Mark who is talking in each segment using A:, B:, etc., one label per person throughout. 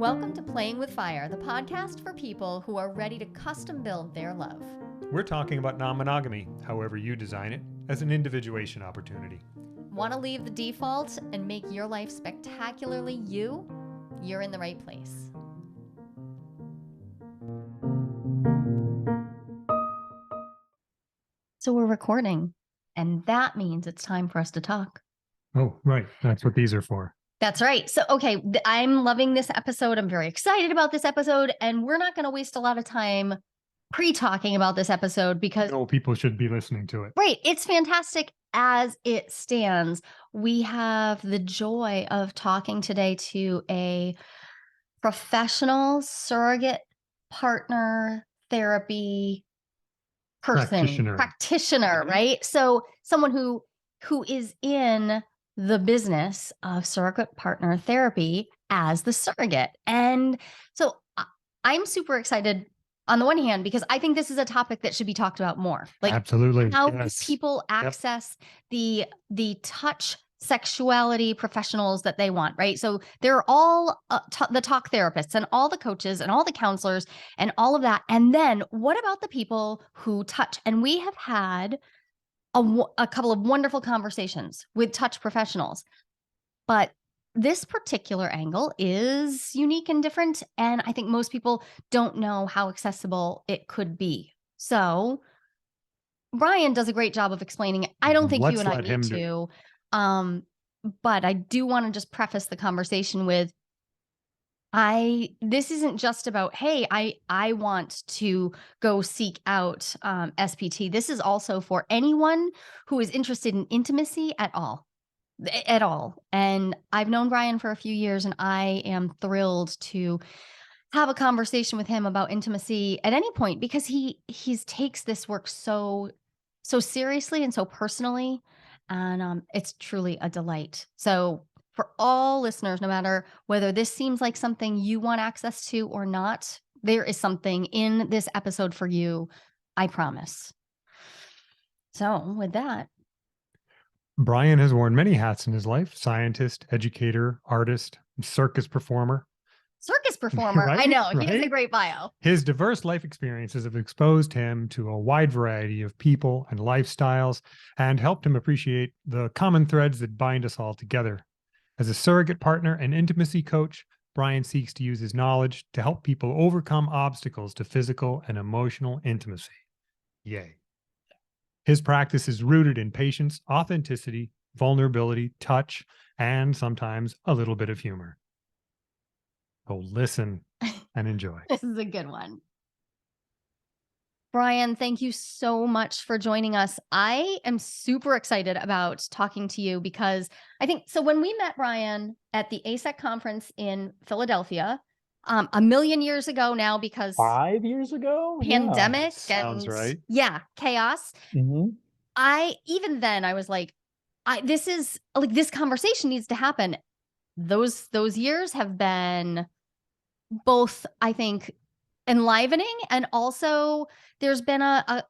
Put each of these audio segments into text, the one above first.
A: Welcome to Playing with Fire, the podcast for people who are ready to custom build their love.
B: We're talking about non-monogamy, however you design it, as an individuation opportunity.
A: Want to leave the default and make your life spectacularly you? You're in the right place. So we're recording, and that means it's time for us to talk.
B: Oh, right. That's what these are for.
A: That's right. So, okay, I'm loving this episode. I'm very excited about this episode, and we're not going to waste a lot of time pre-talking about this episode because
B: people should be listening to it.
A: Right. It's fantastic as it stands. We have the joy of talking today to a professional surrogate partner therapy person, practitioner, right? So someone who is in the business of surrogate partner therapy as the surrogate. And so I'm super excited on the one hand, because I think this is a topic that should be talked about more. Like,
B: absolutely,
A: how can people access the touch sexuality professionals that they want, right? So they're all the talk therapists and all the coaches and all the counselors and all of that. And then what about the people who touch? And we have had a couple of wonderful conversations with touch professionals, but this particular angle is unique and different. And I think most people don't know how accessible it could be. So Brian does a great job of explaining it. I don't think you and I need to. But I do want to just preface the conversation with, this isn't just about, hey, I want to go seek out SPT. This is also for anyone who is interested in intimacy at all. And I've known Brian for a few years, and I am thrilled to have a conversation with him about intimacy at any point, because he takes this work so seriously and so personally. And it's truly a delight. So for all listeners, no matter whether this seems like something you want access to or not, there is something in this episode for you, I promise. So with that,
B: Brian has worn many hats in his life: scientist, educator, artist, circus performer.
A: Right? I know. He has a great bio.
B: His diverse life experiences have exposed him to a wide variety of people and lifestyles and helped him appreciate the common threads that bind us all together. As a surrogate partner and intimacy coach, Brian seeks to use his knowledge to help people overcome obstacles to physical and emotional intimacy. Yay. His practice is rooted in patience, authenticity, vulnerability, touch, and sometimes a little bit of humor. So listen and enjoy.
A: This is a good one. Brian, thank you so much for joining us. I am super excited about talking to you because I think, so when we met Brian at the ASEC conference in Philadelphia, a million years ago now, because
C: 5 years ago,
A: pandemic,
B: sounds right.
A: Yeah, chaos.
C: Mm-hmm.
A: Even then I was like, this conversation needs to happen. Those years have been both, I think, enlivening, and also there's been a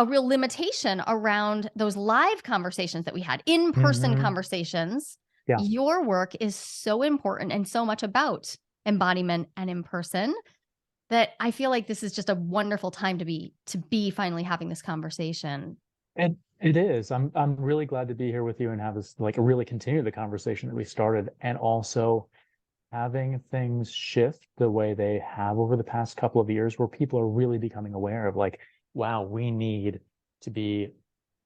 A: real limitation around those live conversations that we had, in-person conversations.
C: Yeah.
A: Your work is so important and so much about embodiment and in person that I feel like this is just a wonderful time to be finally having this conversation.
C: And it is. I'm really glad to be here with you and have this, like, really continue the conversation that we started, and also having things shift the way they have over the past couple of years, where people are really becoming aware of, like, wow, we need to be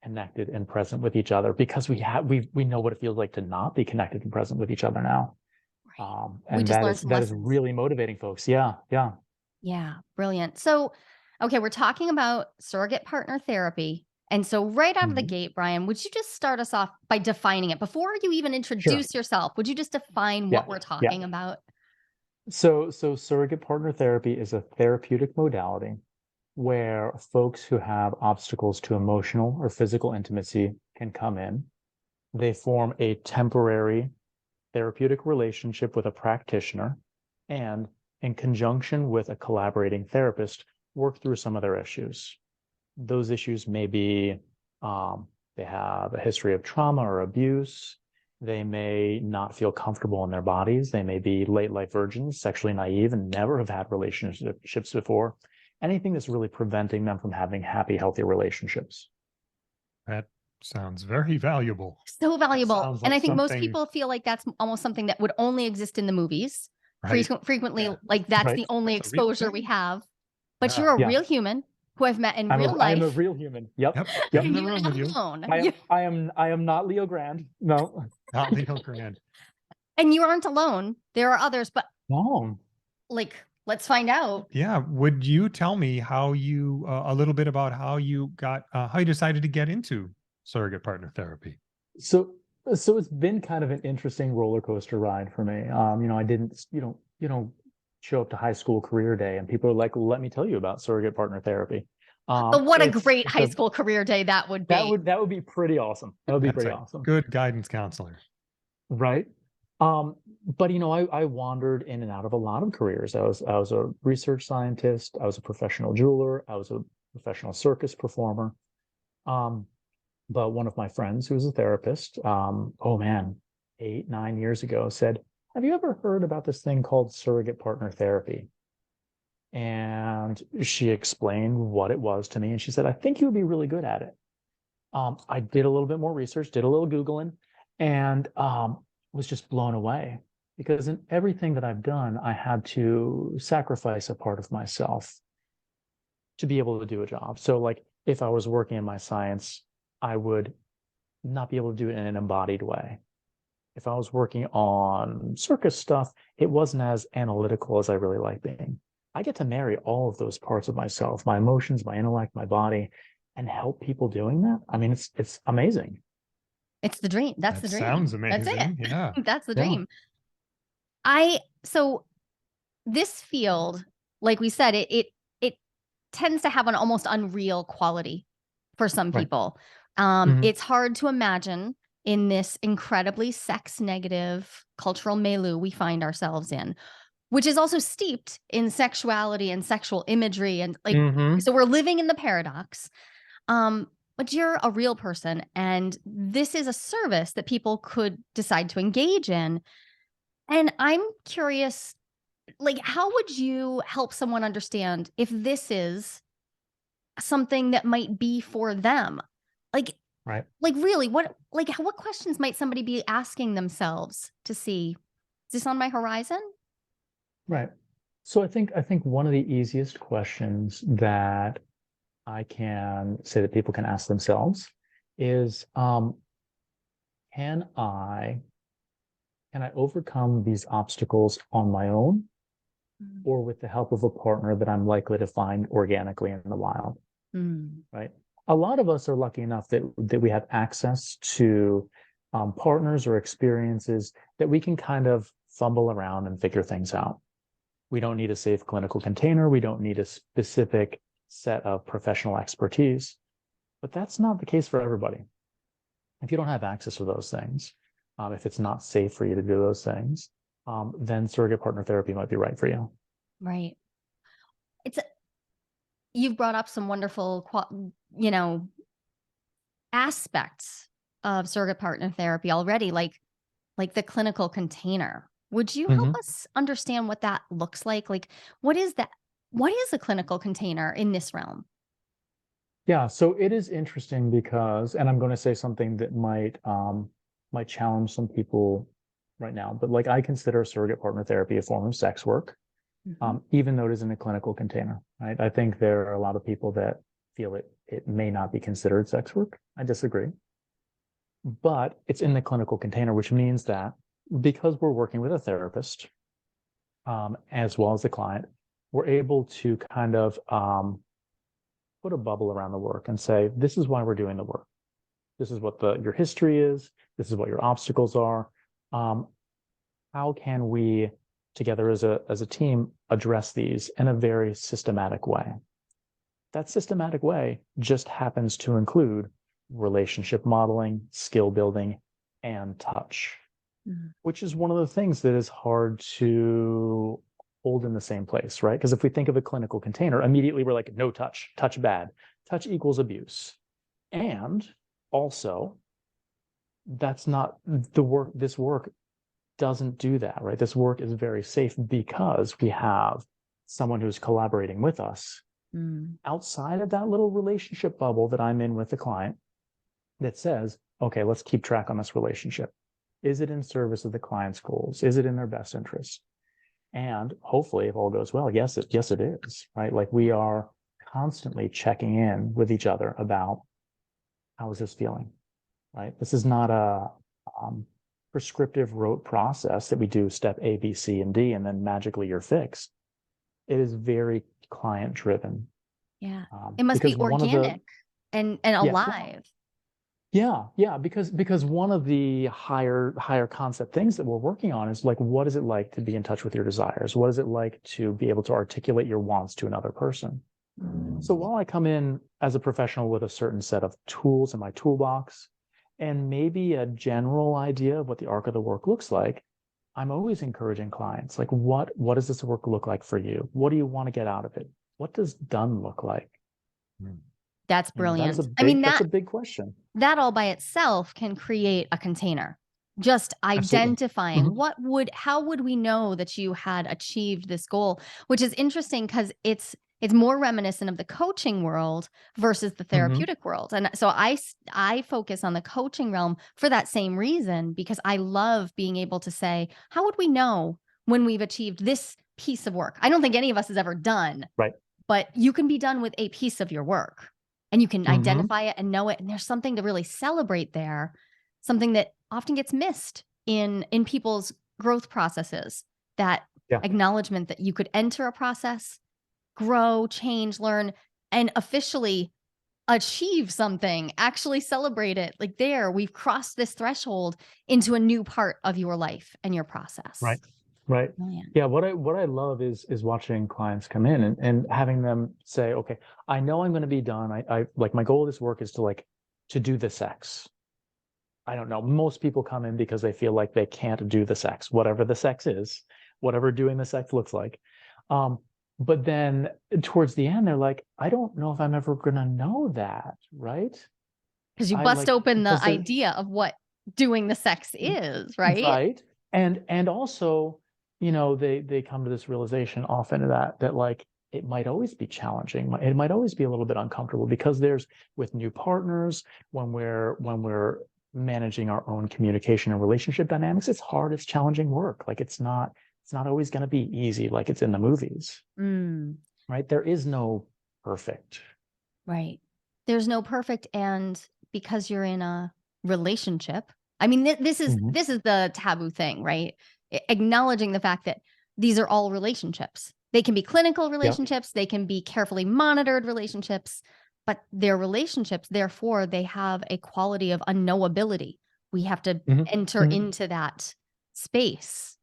C: connected and present with each other, because we know what it feels like to not be connected and present with each other now.
A: Right.
C: And that is really motivating folks. Yeah.
A: Brilliant. So, okay, we're talking about surrogate partner therapy. And so right out of the gate, Brian, would you just start us off by defining it? Before you even introduce yourself, would you just define what we're talking about?
C: So surrogate partner therapy is a therapeutic modality where folks who have obstacles to emotional or physical intimacy can come in. They form a temporary therapeutic relationship with a practitioner, and in conjunction with a collaborating therapist, work through some of their issues. Those issues may be they have a history of trauma or abuse. They may not feel comfortable in their bodies. They may be late life virgins, sexually naive, and never have had relationships before. Anything that's really preventing them from having happy, healthy relationships.
B: That sounds very valuable.
A: So valuable.
B: Sounds
A: And
B: like
A: I think most
B: something-
A: people feel like that's almost something that would only exist in the movies.
B: Right.
A: Frequently,
C: Yeah.
A: like that's
C: Right.
A: the only
B: That's a real
A: exposure we
B: thing.
A: have. But
B: Yeah.
A: you're a
C: Yeah.
A: real human who I've met in
C: I
A: real
C: am
A: life.
C: a real human. Yep.
B: Yep.
C: Yep.
B: In the
A: You're
B: room
A: not
B: with you.
A: alone.
C: I am not Leo Grand. No.
B: Not Leo Grand.
A: And you aren't alone. There are others, but
C: No.
A: like, let's find out.
B: Yeah. Would you tell me how you, a little bit about how you got, how you decided to get into surrogate partner therapy?
C: So it's been kind of an interesting roller coaster ride for me. I didn't, you don't show up to high school career day and people are like, let me tell you about surrogate partner therapy.
A: But what a
C: It's-
A: great
C: it's
A: high school career day that would be.
C: that would be pretty awesome. That would be
B: That's
C: pretty
B: a
C: awesome.
B: good guidance counselor.
C: Right. But I wandered in and out of a lot of careers. I was a research scientist, I was a professional jeweler, I was a professional circus performer. But one of my friends who was a therapist, 8-9 years ago, said, have you ever heard about this thing called surrogate partner therapy? And she explained what it was to me. And she said, I think you would be really good at it. I did a little bit more research, did a little Googling, and was just blown away. Because in everything that I've done, I had to sacrifice a part of myself to be able to do a job. So like if I was working in my science, I would not be able to do it in an embodied way. If I was working on circus stuff, it wasn't as analytical as I really like being. I get to marry all of those parts of myself, my emotions, my intellect, my body, and help people doing that. I mean, it's amazing.
A: It's the dream. That's the
B: That
A: dream.
B: sounds amazing.
A: That's it.
B: Yeah.
A: That's the
C: Yeah.
A: dream. So this field, like we said, it tends to have an almost unreal quality for some
C: Right.
A: people.
C: Mhm.
A: It's hard to imagine in this incredibly sex negative cultural milieu we find ourselves in, which is also steeped in sexuality and sexual imagery. And like,
C: Mhm.
A: so we're living in the paradox. But you're a real person, and this is a service that people could decide to engage in. And I'm curious, like, how would you help someone understand if this is something that might be for them? Like,
C: Right.
A: like really, what questions might somebody be asking themselves to see, is this on my horizon?
C: Right. So I think one of the easiest questions that I can say that people can ask themselves is, can I overcome these obstacles on my own or with the help of a partner that I'm likely to find organically in the wild?
A: Mm.
C: Right. A lot of us are lucky enough that we have access to partners or experiences that we can kind of fumble around and figure things out. We don't need a safe clinical container. We don't need a specific set of professional expertise, but that's not the case for everybody. If you don't have access to those things, if it's not safe for you to do those things, then surrogate partner therapy might be right for you.
A: Right. You've brought up some wonderful, aspects of surrogate partner therapy already, like the clinical container. Would you help us understand what that looks like? Like, what is that? What is a clinical container in this realm?
C: Yeah, so it is interesting because, and I'm going to say something that might challenge some people right now, but like I consider surrogate partner therapy a form of sex work, even though it is in a clinical container, right? I think there are a lot of people that feel it may not be considered sex work. I disagree. But it's in the clinical container, which means that because we're working with a therapist, as well as the client, we're able to kind of put a bubble around the work and say, this is why we're doing the work. This is what your history is. This is what your obstacles are. How can we together as a team address these in a very systematic way? That systematic way just happens to include relationship modeling, skill building, and touch, which is one of the things that is hard to hold in the same place, right? Because if we think of a clinical container, immediately we're like, no touch, touch bad, touch equals abuse. And also, that's not the work. This work doesn't do that, right? This work is very safe because we have someone who's collaborating with us outside of that little relationship bubble that I'm in with the client that says, okay, let's keep track on this relationship. Is it in service of the client's goals? Is it in their best interest? And hopefully, if all goes well, yes, it is, right? Like we are constantly checking in with each other about how is this feeling, right? This is not a prescriptive rote process that we do step A, B, C, and D, and then magically you're fixed. It is very client driven.
A: Yeah. It must be organic and alive.
C: Yeah, because one of the higher concept things that we're working on is like, what is it like to be in touch with your desires? What is it like to be able to articulate your wants to another person? So while I come in as a professional with a certain set of tools in my toolbox and maybe a general idea of what the arc of the work looks like, I'm always encouraging clients, like, what does this work look like for you? What do you want to get out of it? What does done look like?
A: That's brilliant.
C: That's a big question.
A: That all by itself can create a container. Just identifying how would we know that you had achieved this goal, which is interesting because it's more reminiscent of the coaching world versus the therapeutic world. And so I focus on the coaching realm for that same reason, because I love being able to say, how would we know when we've achieved this piece of work? I don't think any of us has ever done,
C: right?
A: But you can be done with a piece of your work and you can identify it and know it. And there's something to really celebrate there, something that often gets missed in people's growth processes, that acknowledgement that you could enter a process, grow, change, learn, and officially achieve something, actually celebrate it. Like we've crossed this threshold into a new part of your life and your process.
C: Right.
A: Oh,
C: yeah. What I love is watching clients come in and having them say, okay, I know I'm going to be done. I like, my goal of this work is to do the sex. I don't know. Most people come in because they feel like they can't do the sex, whatever the sex is, whatever doing the sex looks like. But then towards the end, they're like, I don't know if I'm ever going to know that, right?
A: Because you bust open the idea of what doing the sex is, right?
C: Right. And also, they come to this realization often that like, it might always be challenging. It might always be a little bit uncomfortable because with new partners, when we're managing our own communication and relationship dynamics, it's hard, it's challenging work. Like it's not always going to be easy like it's in the movies. Right? There is no perfect.
A: Right. There's no perfect. And because you're in a relationship, I mean, this is the taboo thing, right? Acknowledging the fact that these are all relationships. They can be clinical relationships. They can be carefully monitored relationships, but they're relationships. Therefore, they have a quality of unknowability. We have to enter into that space.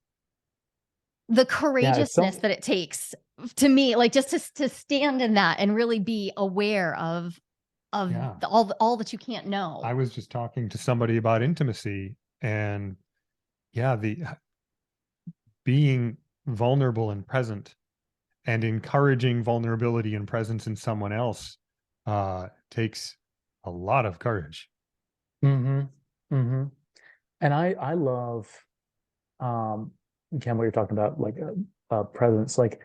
A: The courageousness that it takes, to me, like just to stand in that and really be aware of all that you can't know.
B: I was just talking to somebody about intimacy, and the being vulnerable and present and encouraging vulnerability and presence in someone else takes a lot of courage.
C: And I love Ken, what you're talking about, like presence. Like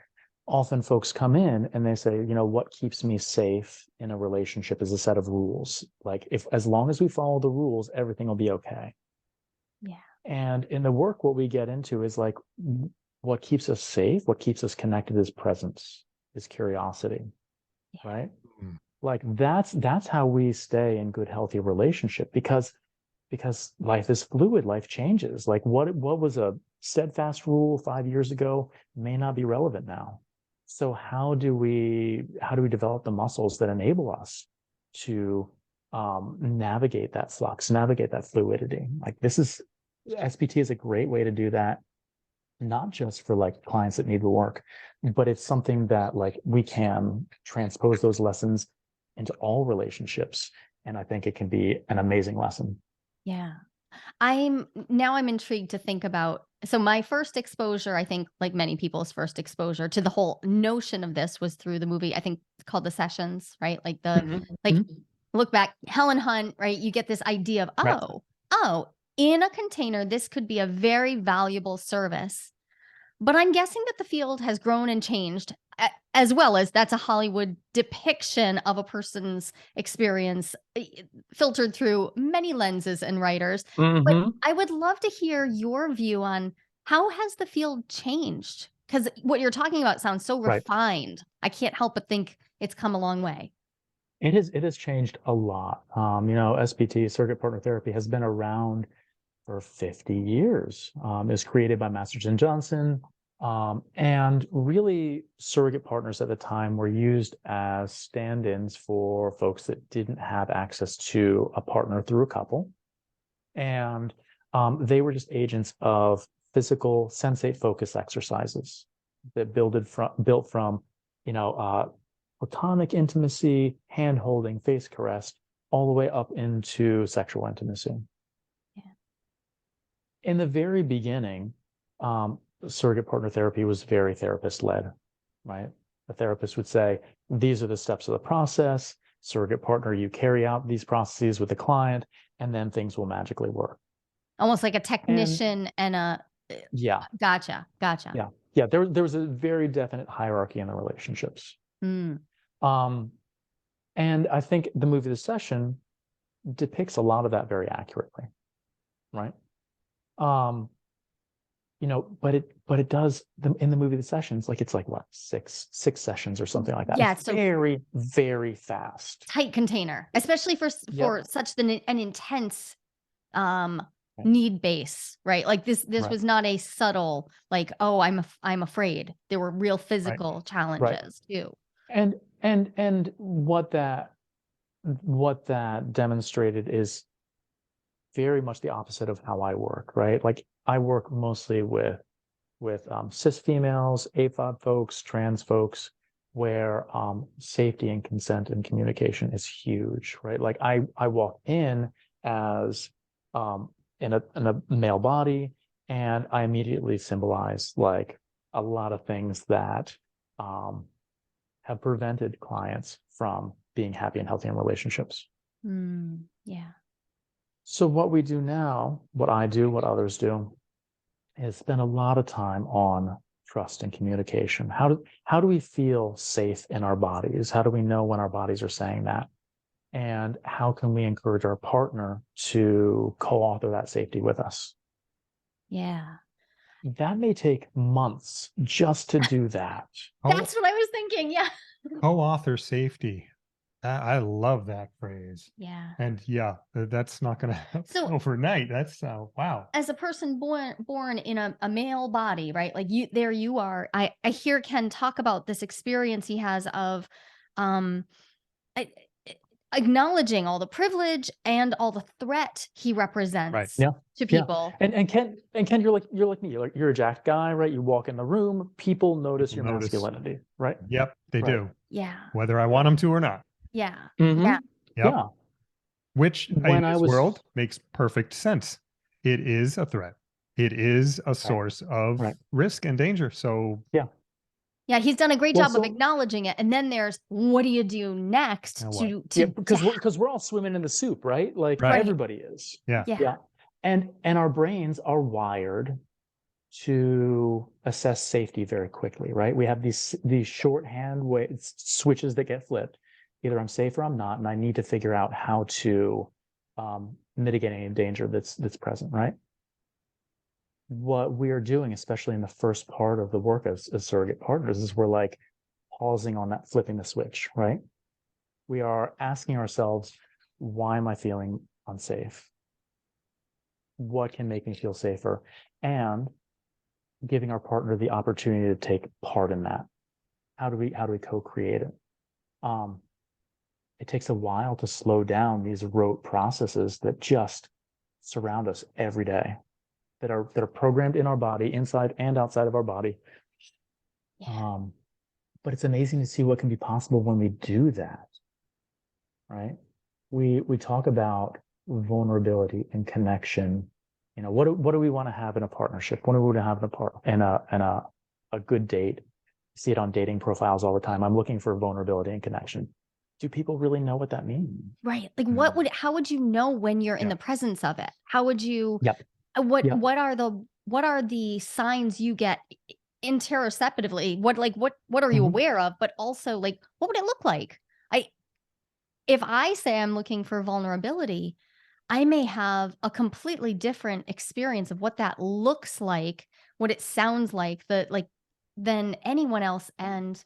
C: often folks come in and they say, what keeps me safe in a relationship is a set of rules. Like as long as we follow the rules, everything will be okay.
A: Yeah. And
C: in the work, what we get into is like, what keeps us safe, what keeps us connected is presence, is curiosity, right? Like that's how we stay in good, healthy relationship, because life is fluid, life changes. Like what was a steadfast rule 5 years ago may not be relevant now. So how do we develop the muscles that enable us to navigate that flux, navigate that fluidity? Like SPT is a great way to do that, not just for like clients that need the work, but it's something that like we can transpose those lessons into all relationships. And I think it can be an amazing lesson.
A: Yeah. I'm intrigued to think about, so my first exposure, I think like many people's first exposure to the whole notion of this was through the movie, I think it's called The Sessions, right? Like look back, Helen Hunt, right? You get this idea of, oh, in a container, this could be a very valuable service. But I'm guessing that the field has grown and changed, as well as that's a Hollywood depiction of a person's experience filtered through many lenses and writers. But I would love to hear your view on how has the field changed? Because what you're talking about sounds so
C: Right.
A: refined. I can't help but think it's come a long way.
C: It has changed a lot. SPT, surrogate partner therapy, has been around for 50 years. It was created by Masters and Johnson. And really, surrogate partners at the time were used as stand-ins for folks that didn't have access to a partner through a couple. And they were just agents of physical sensate focus exercises that built from platonic intimacy, hand-holding, face caress, all the way up into sexual intimacy.
A: Yeah.
C: In the very beginning, surrogate partner therapy was very therapist-led, right? The therapist would say, these are the steps of the process. Surrogate partner, you carry out these processes with the client, and then things will magically work.
A: Almost like a technician and a...
C: Yeah.
A: Gotcha.
C: Yeah. There was a very definite hierarchy in the relationships. And I think the movie The Session depicts a lot of that very accurately, right? But it does in the movie The Sessions, it's like what, six sessions or something like that.
A: Yeah,
C: it's so very, very fast.
A: Tight container, especially for such an intense need base, right? Like this was not a subtle, like, oh, I'm afraid. There were real physical challenges too.
C: And what that demonstrated is very much the opposite of how I work, right? Like I work mostly with cis females, AFOB folks, trans folks, where safety and consent and communication is huge, right? Like I walk in as in a male body, and I immediately symbolize like a lot of things that have prevented clients from being happy and healthy in relationships.
A: Yeah.
C: So what we do now, what I do, what others do, is spend a lot of time on trust and communication. How do we feel safe in our bodies? How do we know when our bodies are saying that? And how can we encourage our partner to co-author that safety with us?
A: Yeah.
C: That may take months just to do that.
A: That's what I was thinking. Yeah.
B: Co-author safety. I love that phrase.
A: Yeah.
B: And yeah, that's not going to happen overnight. That's wow.
A: As a person born in a male body, right? Like you are. I hear Ken talk about this experience he has of acknowledging all the privilege and all the threat he represents to people.
C: And Ken, you're like me. You're a jacked guy, right? You walk in the room, people notice your masculinity, right?
B: Yep, they do.
A: Yeah.
B: Whether I want them to or not.
A: Yeah.
B: Yeah. Which in this world makes perfect sense. It is a threat. It is a source of risk and danger. So
A: yeah, he's done a great job of acknowledging it. And then there's, what do you do next
C: because we're all swimming in the soup, right? Like everybody is.
B: Yeah.
C: And our brains are wired to assess safety very quickly, right? We have these shorthand switches that get flipped. Either I'm safe or I'm not, and I need to figure out how to mitigate any danger that's present, right? What we are doing, especially in the first part of the work as surrogate partners, is we're like pausing on that, flipping the switch, right? We are asking ourselves, why am I feeling unsafe? What can make me feel safer? And giving our partner the opportunity to take part in that. How do we co-create it? It takes a while to slow down these rote processes that just surround us every day, that are programmed in our body, inside and outside of our body. But it's amazing to see what can be possible when we do that, right? We talk about vulnerability and connection. What do we want to have in a partnership? What do we want to have in a good date? See it on dating profiles all the time. I'm looking for vulnerability and connection. do people really know what that means?
A: Right. Like how would you know when you're in
B: Yeah.
A: the presence of it? How would you,
C: Yep.
A: what
C: Yep.
A: what are the signs you get interoceptively? What are you
C: Mhm.
A: aware of? But also, like, what would it look like? If I say I'm looking for vulnerability, I may have a completely different experience of what that looks like, what it sounds like, than anyone else. And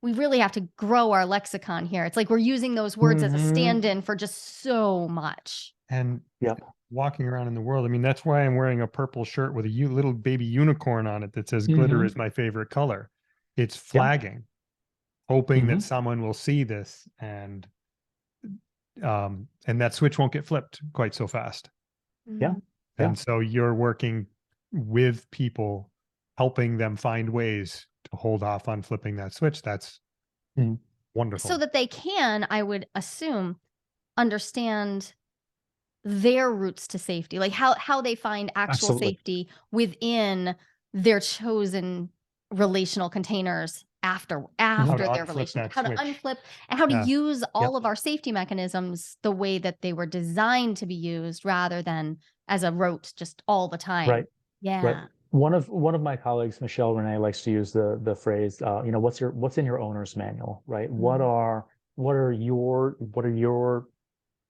A: we really have to grow our lexicon here. It's like we're using those words as a
C: Mhm.
A: stand-in for just so much.
B: And
C: Yep.
B: walking around in the world, I mean, that's why I'm wearing a purple shirt with a little baby unicorn on it that says glitter
C: Mhm.
B: is my favorite color. It's
C: Yep.
B: flagging, hoping that
C: Mhm.
B: someone will see this, and that switch won't get flipped quite so fast.
C: Yeah.
A: Mm.
C: Yeah.
B: And so you're working with people, helping them find ways to hold off on flipping that switch. That's
C: Mhm.
B: wonderful.
A: So that they can, I would assume, understand their routes to safety, like how they find actual
C: Absolutely.
A: safety within their chosen relational containers after
B: How to
A: their
B: unflip
A: relationship,
B: that
A: how to
B: switch.
A: unflip and how to
B: Yeah.
A: use all
C: Yep.
A: of our safety mechanisms the way that they were designed to be used, rather than as a rote just all the time.
C: Right. Right.
A: Yeah.
C: One of my colleagues, Michelle Renee, likes to use the phrase, what's in your owner's manual, right? What
A: Mm.
C: are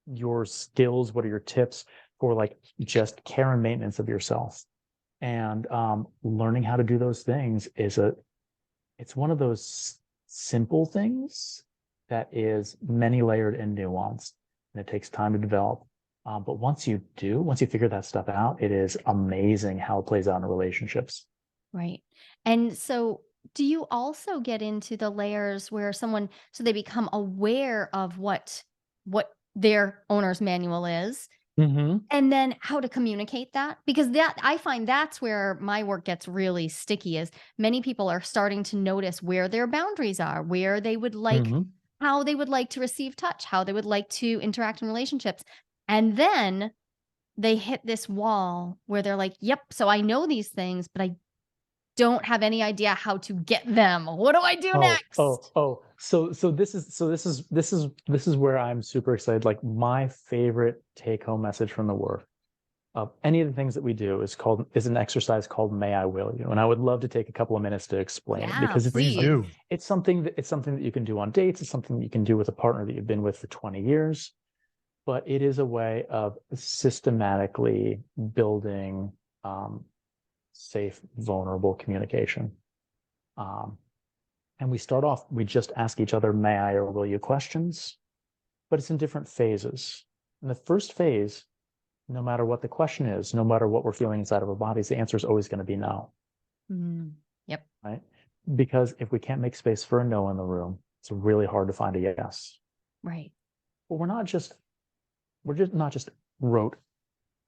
C: your skills? What are your tips for like just care and maintenance of yourself? And learning how to do those things it's one of those simple things that is many layered and nuanced, and it takes time to develop. But once you figure that stuff out, it is amazing how it plays out in relationships.
A: Right. And so do you also get into the layers where so they become aware of what their owner's manual is,
C: Mm-hmm.
A: and then how to communicate that? Because that, I find that's where my work gets really sticky, is many people are starting to notice where their boundaries are, where they would like,
C: Mm-hmm.
A: how they would like to receive touch, how they would like to interact in relationships. And then they hit this wall where they're like, yep, so I know these things, but I don't have any idea how to get them. What do I do next?
C: So this is where I'm super excited. Like my favorite take home message from the work of any of the things that we do is an exercise called May I Will You. And I would love to take a couple of minutes to explain it,
A: Yeah,
C: because
B: Please do.
C: it's something that you can do on dates. It's something that you can do with a partner that you've been with for 20 years. But it is a way of systematically building safe, vulnerable communication. And we just ask each other, may I or will you questions, but it's in different phases. In the first phase, no matter what the question is, no matter what we're feeling inside of our bodies, the answer is always going to be no.
A: Yep.
C: Right? Because if we can't make space for a no in the room, it's really hard to find a yes.
A: Right.
C: But we're just not just rote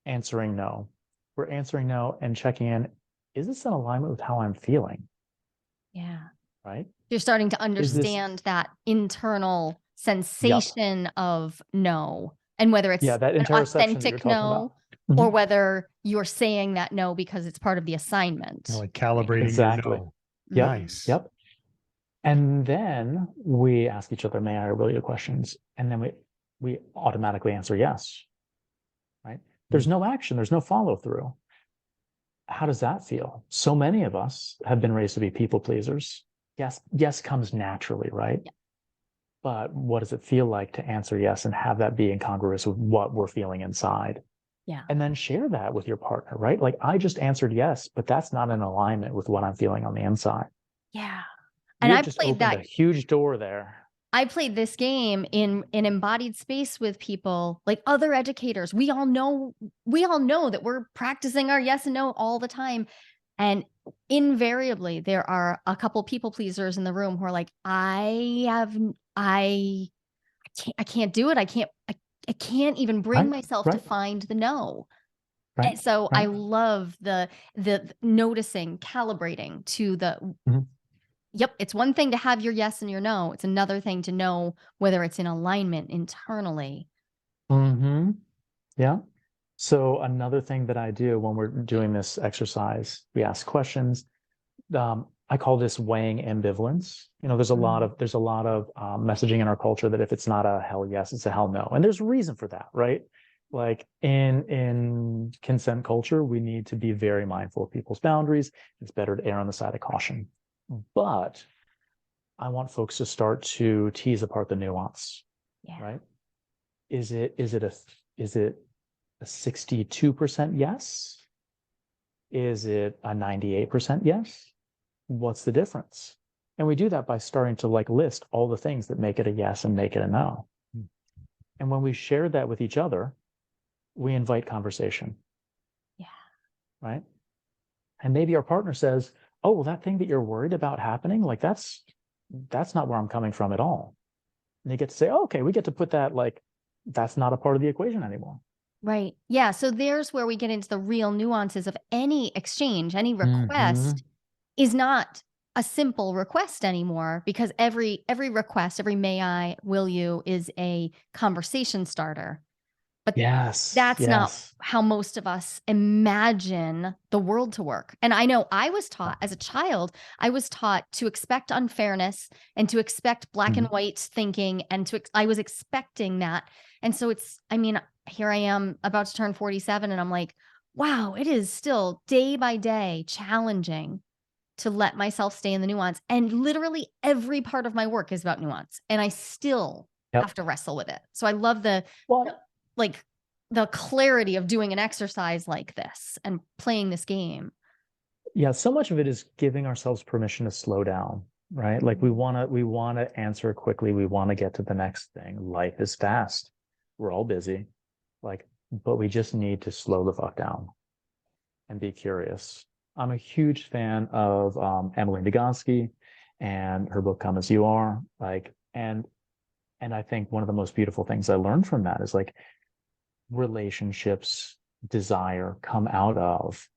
C: answering no. We're answering no and checking in. Is this in alignment with how I'm feeling?
A: Yeah.
C: Right?
A: You're starting to
C: Is this
A: understand that internal
C: Yep.
A: sensation of no, and whether it's
C: that
A: an
C: interoception that you're
A: authentic
C: talking about?
A: no, or
C: Mhm.
A: whether you're saying that no because it's part of the assignment.
B: Like calibrating
C: Exactly.
B: your no.
C: Yep.
B: Nice.
C: Yep. And then we ask each other, may I or will you questions, and then we automatically answer yes. Right? There's no action, there's no follow through. How does that feel? So many of us have been raised to be people pleasers. Yes comes naturally, right?
A: Yeah.
C: But what does it feel like to answer yes and have that be incongruous with what we're feeling inside?
A: Yeah.
C: And then share that with your partner, right? Like, I just answered yes, but that's not in alignment with what I'm feeling on the inside.
A: Yeah.
C: We
A: And
C: have just opened a huge door there.
A: I played this game in an embodied space with people, like other educators. We all know that we're practicing our yes and no all the time. And invariably there are a couple people pleasers in the room who are like, I can't do it. I can't even bring
C: Right?
A: myself to
C: Right?
A: find the no.
C: Right?
A: And so I
C: Right?
A: love the noticing, calibrating to the
C: Mhm.
A: yep, it's one thing to have your yes and your no. It's another thing to know whether it's in alignment internally.
C: Mm-hmm. Yeah. So another thing that I do when we're doing this exercise, we ask questions. I call this weighing ambivalence. You know, there's a lot of messaging in our culture that if it's not a hell yes, it's a hell no, and there's a reason for that, right? Like in consent culture, we need to be very mindful of people's boundaries. It's better to err on the side of caution. But I want folks to start to tease apart the nuance, right? Is it a 62% yes? Is it a 98% yes? What's the difference? And we do that by starting to like list all the things that make it a yes and make it a no. And when we share that with each other, we invite conversation.
A: Yeah.
C: Right. And maybe our partner says, oh, well, that thing that you're worried about happening, like that's not where I'm coming from at all. And they get to say, oh, okay, we get to put that, like, that's not a part of the equation anymore.
A: Right. Yeah. So there's where we get into the real nuances of any exchange, any request is not a simple request anymore, because every request, every may I, will you is a conversation starter. But that's not how most of us imagine the world to work. And I know I was taught as a child, I was taught to expect unfairness and to expect black and white thinking, and I was expecting that. And so here I am about to turn 47, and I'm like, wow, it is still day by day challenging to let myself stay in the nuance. And literally every part of my work is about nuance, and I still have to wrestle with it. So I love the clarity of doing an exercise like this and playing this game.
C: Yeah, so much of it is giving ourselves permission to slow down, right? Like we want to answer quickly. We want to get to the next thing. Life is fast. We're all busy, but we just need to slow the fuck down and be curious. I'm a huge fan of Emily Nagoski and her book Come As You Are. And I think one of the most beautiful things I learned from that is like relationships, desire come out of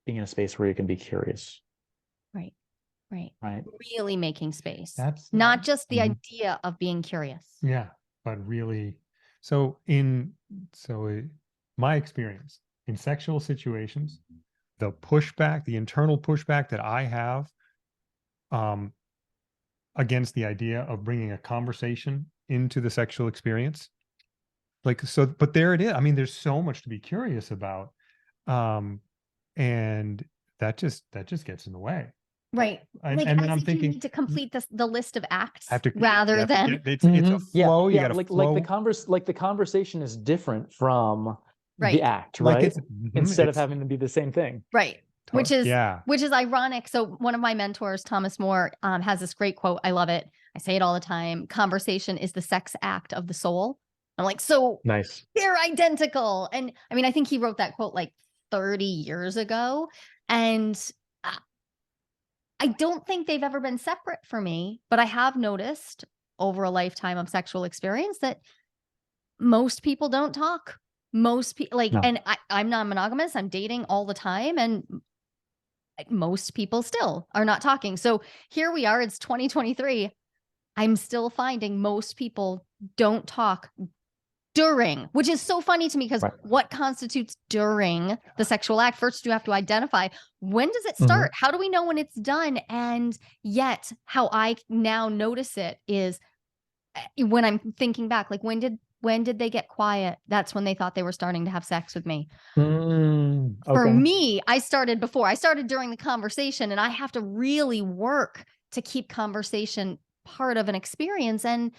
C: being in a space where you can be curious.
A: Right.
C: Right.
A: Really making space.
B: That's
A: not just the idea of being curious.
B: Yeah, but really. My experience in sexual situations, the internal pushback that I have against the idea of bringing a conversation into the sexual experience, but there it is. I mean, there's so much to be curious about. And that just gets in the way.
A: Right.
B: And then I'm thinking,
A: you need to complete the list of acts
B: it's a flow. You got to flow.
C: The conversation is different from
A: right.
C: the act, right? Instead of
B: it's
C: having to be the same thing.
A: Right. Which is ironic. So one of my mentors, Thomas More, has this great quote. I love it. I say it all the time. Conversation is the sex act of the soul. I'm like, so
C: nice.
A: They're identical. And I mean, I think he wrote that quote like 30 years ago. And I don't think they've ever been separate for me, but I have noticed over a lifetime of sexual experience that most people don't talk. Most people and I'm not monogamous. I'm dating all the time. And most people still are not talking. So here we are. It's 2023. I'm still finding most people don't talk during, which is so funny to me, because what constitutes during the sexual act? First, you have to identify, when does it start? How do we know when it's done? And yet how I now notice it is when I'm thinking back, like when did they get quiet? That's when they thought they were starting to have sex with me. For me, I started before. I started during the conversation, and I have to really work to keep conversation part of an experience. And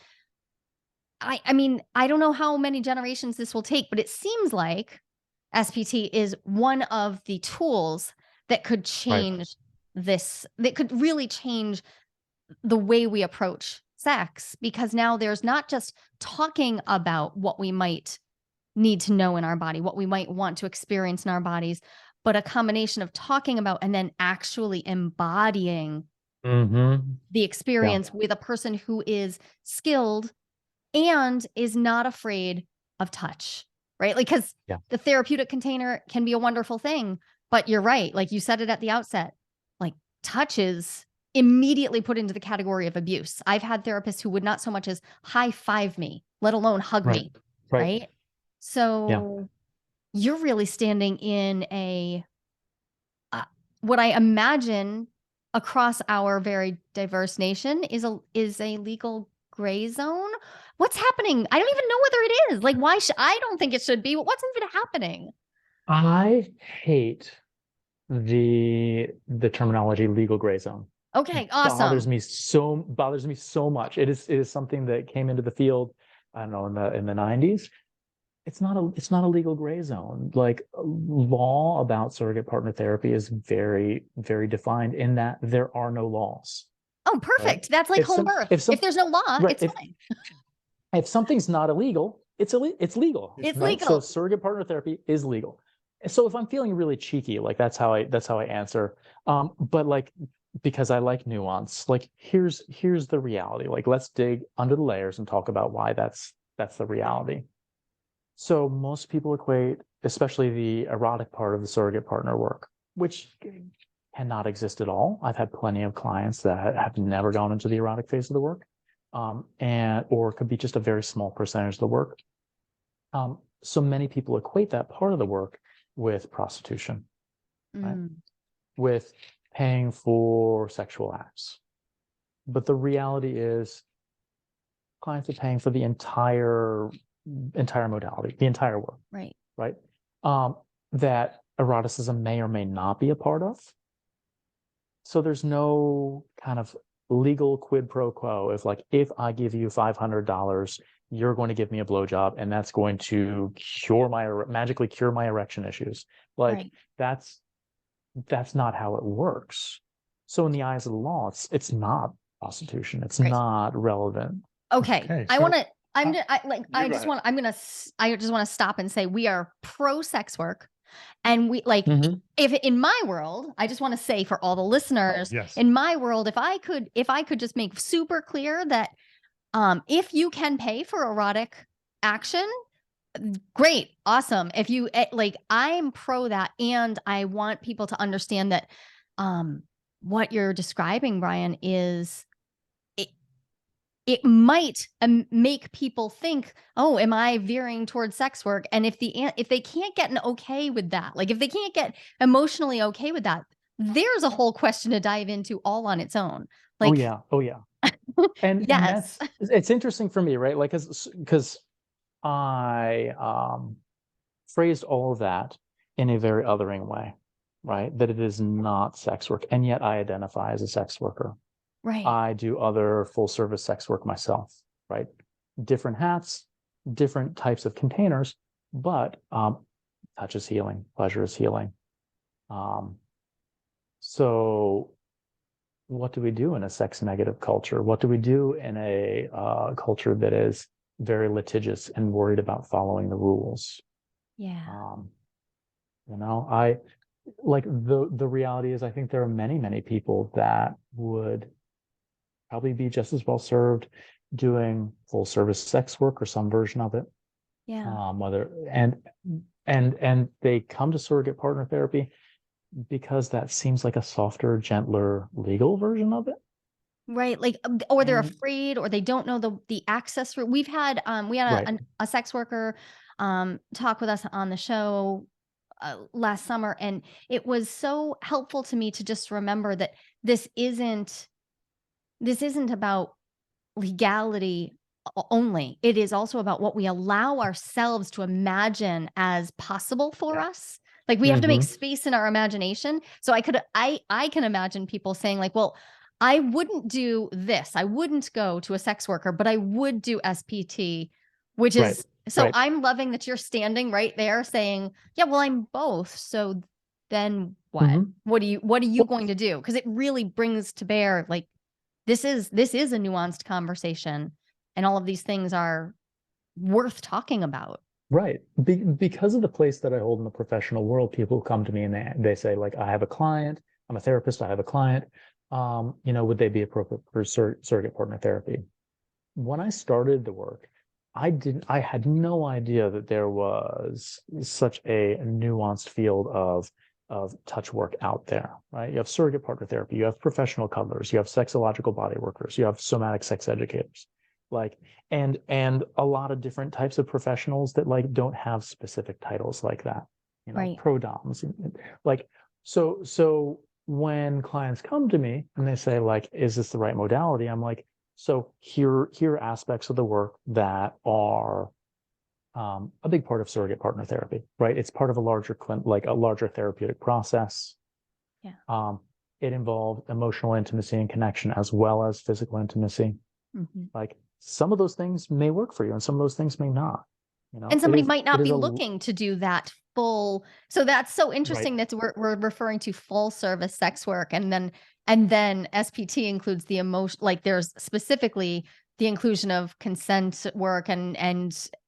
A: I mean, I don't know how many generations this will take, but it seems like SPT is one of the tools that could change this, that could really change the way we approach sex, because now there's not just talking about what we might need to know in our body, what we might want to experience in our bodies, but a combination of talking about and then actually embodying the experience with a person who is skilled and is not afraid of touch, right? Like, because the therapeutic container can be a wonderful thing, but you're right. Like you said it at the outset, like touch is immediately put into the category of abuse. I've had therapists who would not so much as high five me, let alone hug me, right? So you're really standing in what I imagine across our very diverse nation is a legal gray zone. What's happening? I don't even know whether it is. Like, why should I don't think it should be, but what's even happening?
C: I hate the terminology legal gray zone.
A: Okay, awesome.
C: Bothers me so much. It is something that came into the field, I don't know, in the 90s. It's not a legal gray zone. Like, law about surrogate partner therapy is very, very defined in that there are no laws.
A: Oh, perfect.
C: Right?
A: That's like home birth. If there's no law,
C: right,
A: it's fine.
C: If something's not illegal, it's legal.
A: It's
C: right?
A: legal.
C: So surrogate partner therapy is legal. So if I'm feeling really cheeky, like that's how I answer. But like, because I like nuance, like here's the reality. Like, let's dig under the layers and talk about why that's the reality. So most people equate, especially the erotic part of the surrogate partner work, which cannot exist at all. I've had plenty of clients that have never gone into the erotic phase of the work, or it could be just a very small percentage of the work. So many people equate that part of the work with prostitution, right? With paying for sexual acts. But the reality is, clients are paying for the entire modality, the entire work. Right. That eroticism may or may not be a part of. So there's no kind of legal quid pro quo. If I give you $500, you're going to give me a blowjob, and that's going to magically cure my erection issues. That's not how it works. So in the eyes of the law, it's not prostitution. It's not relevant.
A: Okay. I just want to stop and say we are pro sex work. And we if in my world, I just want to say for all the listeners, in my world, if I could just make super clear that if you can pay for erotic action, great, awesome. If you I'm pro that, and I want people to understand that what you're describing, Brian, is it might make people think, oh, am I veering towards sex work? And if they can't get an okay with that, like if they can't get emotionally okay with that, there's a whole question to dive into all on its own.
C: Oh yeah. And
A: yes,
C: and it's interesting for me, right? Like, because I phrased all of that in a very othering way, right? That it is not sex work, and yet I identify as a sex worker.
A: Right.
C: I do other full service sex work myself, right? Different hats, different types of containers, but touch is healing, pleasure is healing. So what do we do in a sex negative culture? What do we do in a culture that is very litigious and worried about following the rules?
A: Yeah.
C: I like the reality is, I think there are many people that would probably be just as well served doing full service sex work or some version of it.
A: Yeah.
C: And they come to surrogate partner therapy because that seems like a softer, gentler legal version of it.
A: Right. Like, or they're afraid, or they don't know the access route. We've had, a sex worker talk with us on the show last summer, and it was so helpful to me to just remember that this isn't about legality only. It is also about what we allow ourselves to imagine as possible for us. Like, we have to make space in our imagination. So I can imagine people saying like, well, I wouldn't do this. I wouldn't go to a sex worker, but I would do SPT, which is I'm loving that you're standing right there saying, yeah, well, I'm both. So then what? What are you going to do? Because it really brings to bear, like, this is a nuanced conversation, and all of these things are worth talking about.
C: Right. Because of the place that I hold in the professional world, people come to me and they say, like, I have a client, I'm a therapist, I have a client, would they be appropriate for surrogate partner therapy? When I started the work, I had no idea that there was such a nuanced field of touch work out there, right? You have surrogate partner therapy, you have professional cuddlers, you have sexological body workers, you have somatic sex educators, and a lot of different types of professionals that don't have specific titles like that, pro doms, so when clients come to me and they say, like, is this the right modality? I'm like, so here are aspects of the work that are a big part of surrogate partner therapy, right? It's part of a larger a larger therapeutic process.
A: Yeah.
C: It involved emotional intimacy and connection as well as physical intimacy.
A: Mm-hmm.
C: Like, some of those things may work for you and some of those things may not. You know,
A: And somebody might not be
C: a,
A: looking to do that full. So that's so interesting
C: right.
A: that we're referring to full service sex work, and then SPT includes the emotion. Like, there's specifically the inclusion of consent work and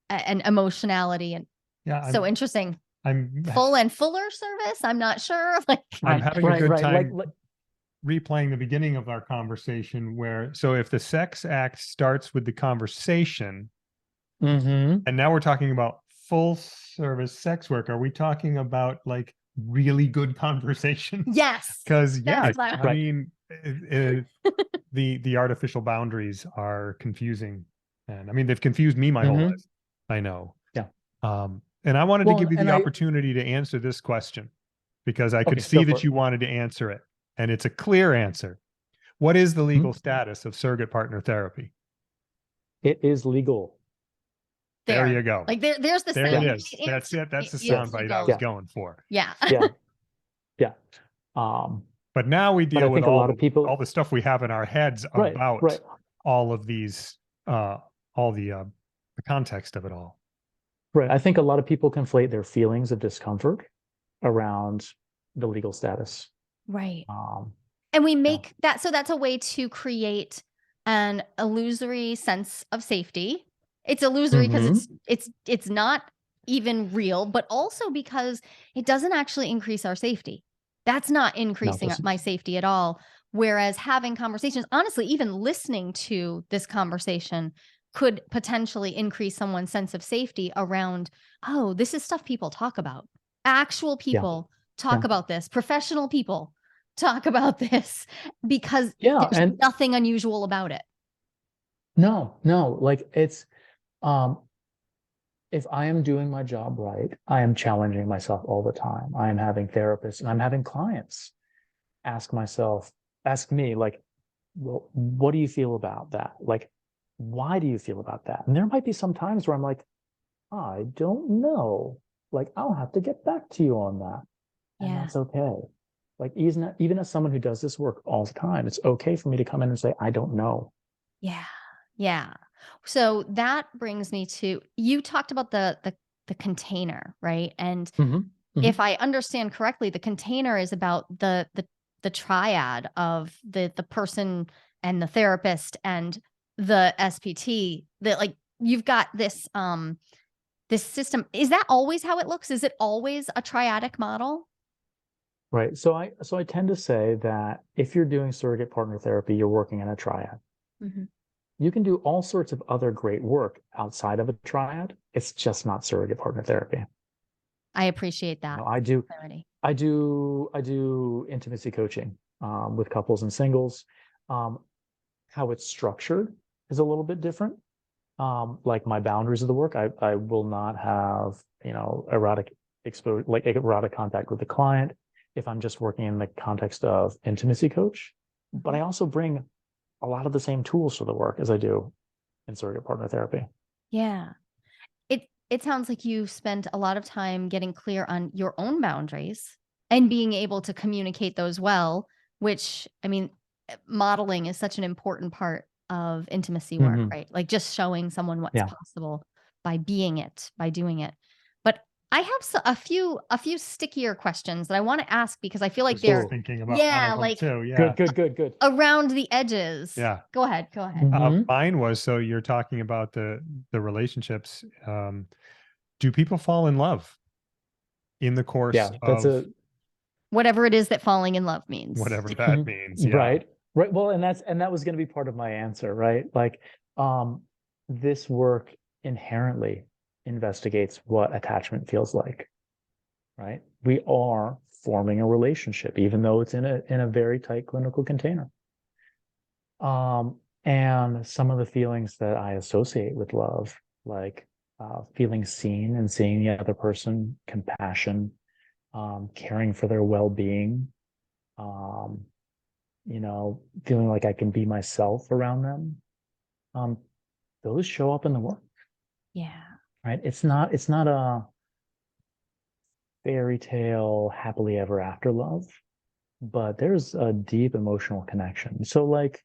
A: emotionality, and
B: Yeah,
A: so interesting.
B: I'm
A: Full and fuller service. I'm not sure. Like,
B: I'm having a good time
C: Like,
B: replaying the beginning of our conversation where, so if the sex act starts with the conversation,
C: mm-hmm.
B: and now we're talking about full service sex work, are we talking about like really good conversation?
A: yes.
B: Because yeah,
A: That's
B: I mean, the artificial boundaries are confusing, and I mean they've confused me my whole life. I know.
C: Yeah.
B: And I wanted to give you the opportunity to answer this question because I could see that you wanted to answer it, and it's a clear answer. What is the legal status of surrogate partner therapy?
C: It is legal.
B: There you go.
A: Like, there's the
B: there
A: sound.
B: it is. That's it. That's the soundbite I was going for.
A: Yeah.
C: Yeah.
B: But now we deal with
C: a lot of people,
B: all the stuff we have in our heads about all of these, all the context of it all.
C: Right. I think a lot of people conflate their feelings of discomfort around the legal status.
A: Right. And we make that, so that's a way to create an illusory sense of safety. It's illusory because it's not even real, but also because it doesn't actually increase our safety. That's not increasing my safety at all. Whereas having conversations, honestly, even listening to this conversation could potentially increase someone's sense of safety around, oh, this is stuff people talk about. Actual people talk about this. Professional people talk about this, because there's nothing unusual about it.
C: No, like, it's, if I am doing my job right, I am challenging myself all the time. I am having therapists and I'm having clients ask me, like, well, what do you feel about that? Like, why do you feel about that? And there might be some times where I'm like, I don't know. Like, I'll have to get back to you on that. And that's okay. Like, even as someone who does this work all the time, it's okay for me to come in and say, I don't know.
A: Yeah. Yeah. So that brings me to, you talked about the container, right? And if I understand correctly, the container is about the triad of the person and the therapist and the SPT, that, like, you've got this this system. Is that always how it looks? Is it always a triadic model?
C: Right. So I tend to say that if you're doing surrogate partner therapy, you're working in a triad. You can do all sorts of other great work outside of a triad. It's just not surrogate partner therapy.
A: I appreciate that.
C: You know, I do intimacy coaching with couples and singles. How it's structured is a little bit different. Like, my boundaries of the work, I will not have, you know, erotic contact with the client if I'm just working in the context of intimacy coach. But I also bring a lot of the same tools to the work as I do in surrogate partner therapy.
A: Yeah. It sounds like you spent a lot of time getting clear on your own boundaries and being able to communicate those well, which, I mean, modeling is such an important part of intimacy work, right? Like, just showing someone what's possible by being it, by doing it. But I have a few stickier questions that I want to ask, because I feel like they're
B: thinking about one of them too.
C: Yeah. Good.
A: Around the edges.
B: Yeah.
A: Go ahead.
B: Mine was, so you're talking about the relationships. Do people fall in love in the course of
A: whatever it is that falling in love means?
B: Whatever that means. Yeah.
C: Right. Well, and that was going to be part of my answer, right? Like, this work inherently investigates what attachment feels like, right? We are forming a relationship, even though it's in a very tight clinical container. And some of the feelings that I associate with love, like feeling seen and seeing the other person, compassion, caring for their well-being, you know, feeling like I can be myself around them, those show up in the work,
A: Yeah.
C: right? It's not a fairy tale happily ever after love, but there's a deep emotional connection. So like,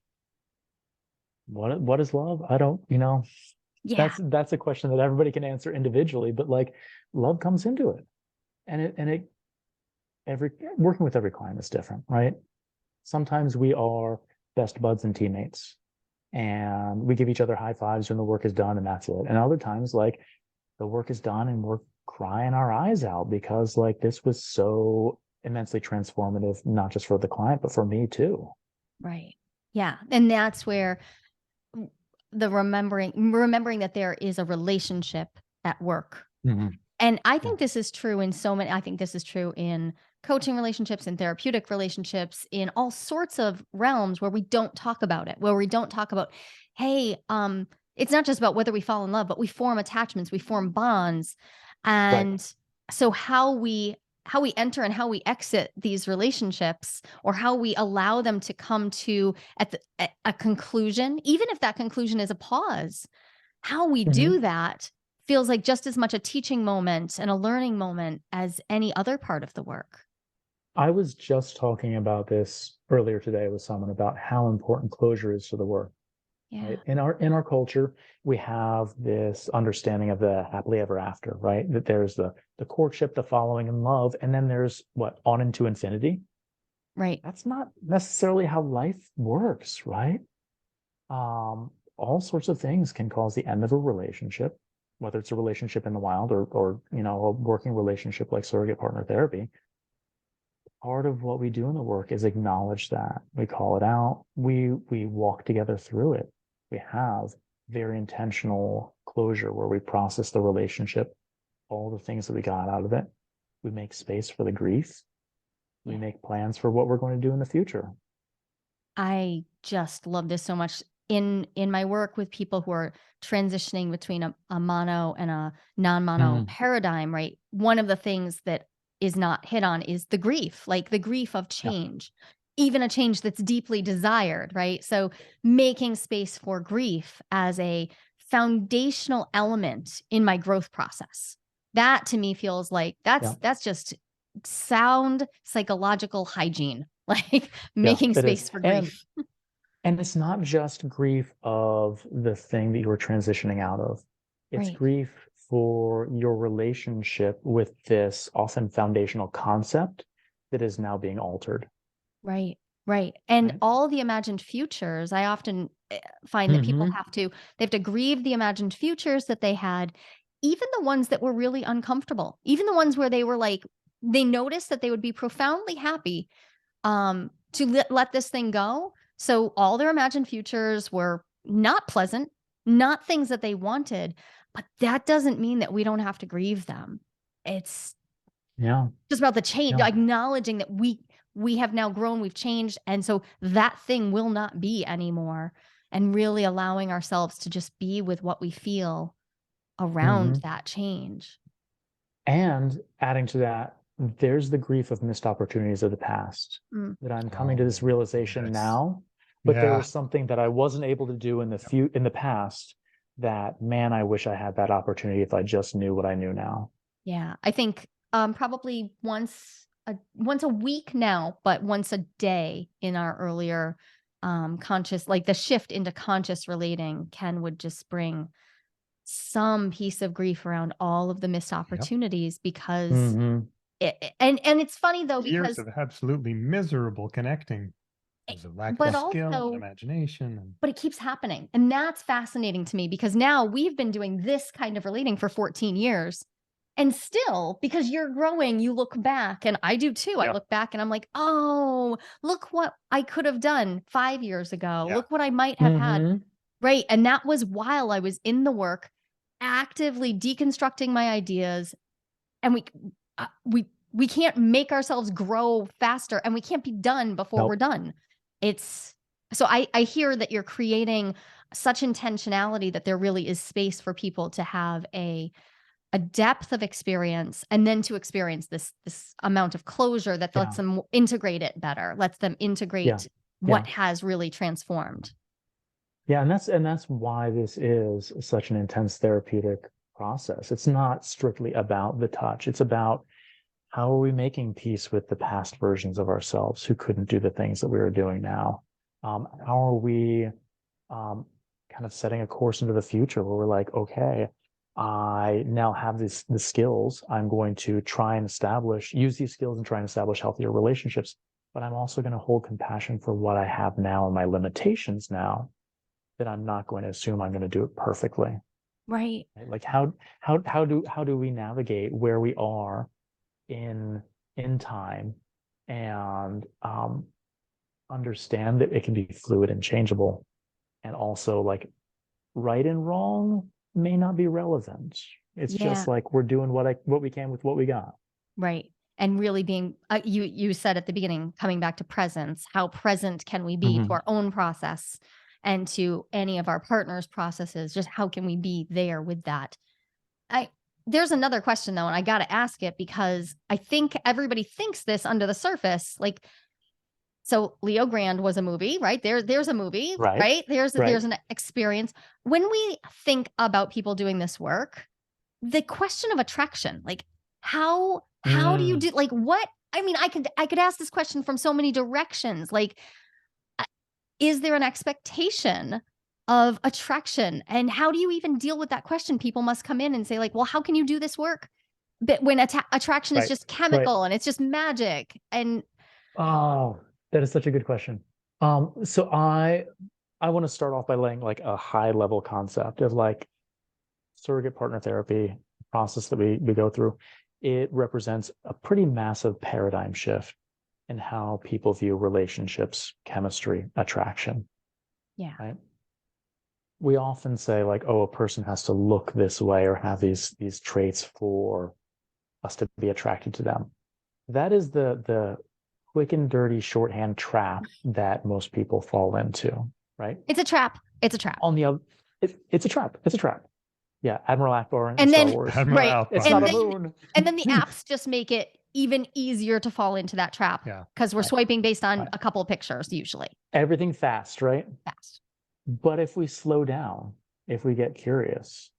C: what is love? I don't, you know,
A: Yeah.
C: that's a question that everybody can answer individually, but like love comes into it. And every working with every client is different, right? Sometimes we are best buds and teammates and we give each other high fives when the work is done and that's it. And other times like the work is done and we're crying our eyes out because like this was so immensely transformative, not just for the client, but for me too.
A: Right. Yeah. And that's where the remembering that there is a relationship at work.
C: Mhm.
A: And I think this is true in I think this is true in coaching relationships, in therapeutic relationships, in all sorts of realms where we don't talk about it, where we don't talk about, hey, it's not just about whether we fall in love, but we form attachments, we form bonds.
C: Right.
A: And so how we enter and how we exit these relationships, or how we allow them to come to at a conclusion, even if that conclusion is a pause, how we
C: Mhm.
A: do that feels like just as much a teaching moment and a learning moment as any other part of the work.
C: I was just talking about this earlier today with someone about how important closure is to the work.
A: Yeah.
C: Right? In our culture, we have this understanding of the happily ever after, right? That there's the courtship, the following in love, and then there's what on into infinity.
A: Right.
C: That's not necessarily how life works, right? All sorts of things can cause the end of a relationship, whether it's a relationship in the wild or you know, a working relationship like surrogate partner therapy. Part of what we do in the work is acknowledge that. We call it out. We walk together through it. We have very intentional closure where we process the relationship, all the things that we got out of it. We make space for the grief. We
A: Yeah.
C: make plans for what we're going to do in the future.
A: I just love this so much in my work with people who are transitioning between a mono and a non-mono paradigm, right? One of the things that is not hit on is the grief, like the grief of
C: Yeah.
A: change, even a change that's deeply desired, right? So making space for grief as a foundational element in my growth process. That to me feels like
C: Yeah.
A: that's just sound psychological hygiene, like
C: Yeah,
A: making
C: it is.
A: space for grief.
C: And it's not just grief of the thing that you were transitioning out of. It's
A: Right,
C: grief for your relationship with this often foundational concept that is now being altered.
A: right, right. And
C: Right.
A: all the imagined futures, I often find that people
C: Mm-hmm.
A: they have to grieve the imagined futures that they had, even the ones that were really uncomfortable, even the ones where they were like, they noticed that they would be profoundly happy to let this thing go. So all their imagined futures were not pleasant, not things that they wanted, but that doesn't mean that we don't have to grieve them. It's
C: Yeah.
A: just about the change,
C: Yeah.
A: acknowledging that we have now grown, we've changed, and so that thing will not be anymore, and really allowing ourselves to just be with what we feel around
C: Mm-hmm.
A: that change.
C: And adding to that, there's the grief of missed opportunities of the past
A: Mm,
C: that I'm coming to
B: Oh,
C: this realization
B: yes.
C: now, but there
B: Yeah.
C: was something that I wasn't able to do in the past that, man, I wish I had that opportunity if I just knew what I knew now.
A: yeah, I think, probably once a week now, but once a day in our earlier, conscious, like the shift into conscious relating, Ken would just bring some piece of grief around all of the missed
B: Yep.
A: opportunities because
C: Mm-hmm.
A: and it's funny though,
B: Years
A: because
B: of absolutely miserable connecting.
A: it,
B: There's a lack
A: but
B: of skill and
A: also,
B: imagination. And
A: but it keeps happening. And that's fascinating to me because now we've been doing this kind of relating for 14 years. And still, because you're growing, you look back, and I do too. I
B: yeah,
A: look back and I'm like, oh, look what I could have done 5 years ago.
B: yeah.
A: Look what I might have had.
C: Mm-hmm.
A: Right. And that was while I was in the work, actively deconstructing my ideas. And we can't make ourselves grow faster, and we can't be done before we're
C: Nope.
A: done. It's so I hear that you're creating such intentionality that there really is space for people to have a depth of experience, and then to experience this amount of closure that lets them integrate it better, lets them integrate what has really transformed.
C: Yeah, and that's why this is such an intense therapeutic process. It's not strictly about the touch. It's about how are we making peace with the past versions of ourselves who couldn't do the things that we are doing now? How are we kind of setting a course into the future where we're like, okay, I now have the skills. I'm going to try and use these skills and try and establish healthier relationships. But I'm also going to hold compassion for what I have now and my limitations now, that I'm not going to assume I'm going to do it perfectly.
A: Right.
C: Like how do we navigate where we are in time and understand that it can be fluid and changeable, and also like right and wrong may not be relevant. It's just like we're doing what we can with what we got.
A: Right. And really being, you said at the beginning, coming back to presence, how present can we be to our own process and to any of our partners' processes? Just how can we be there with that? There's another question though, and I got to ask it because I think everybody thinks this under the surface. Like, so Leo Grand was a movie, right? There's a movie, right? There's an experience. When we think about people doing this work, the question of attraction, like how do you do, like what? I mean, I could ask this question from so many directions. Like, is there an expectation of attraction, and how do you even deal with that question? People must come in and say like, well, how can you do this work? But when attraction is just chemical and it's just magic. And
C: that is such a good question. So I want to start off by laying like a high level concept of like surrogate partner therapy process that we go through. It represents a pretty massive paradigm shift in how people view relationships, chemistry, attraction.
A: Yeah.
C: Right. We often say like, oh, a person has to look this way or have these traits for us to be attracted to them. That is the quick and dirty shorthand trap that most people fall into, right?
A: It's a trap. It's a trap.
C: On the other, it's a trap. It's a trap. Yeah, Admiral Akbar in
A: and
C: Star
A: then,
C: Wars.
A: Right.
C: It's not a moon.
A: And then the apps just make it even easier to fall into that trap because we're swiping based on a couple of pictures usually.
C: Everything fast, right?
A: Fast.
C: But if we slow down, if we get curious,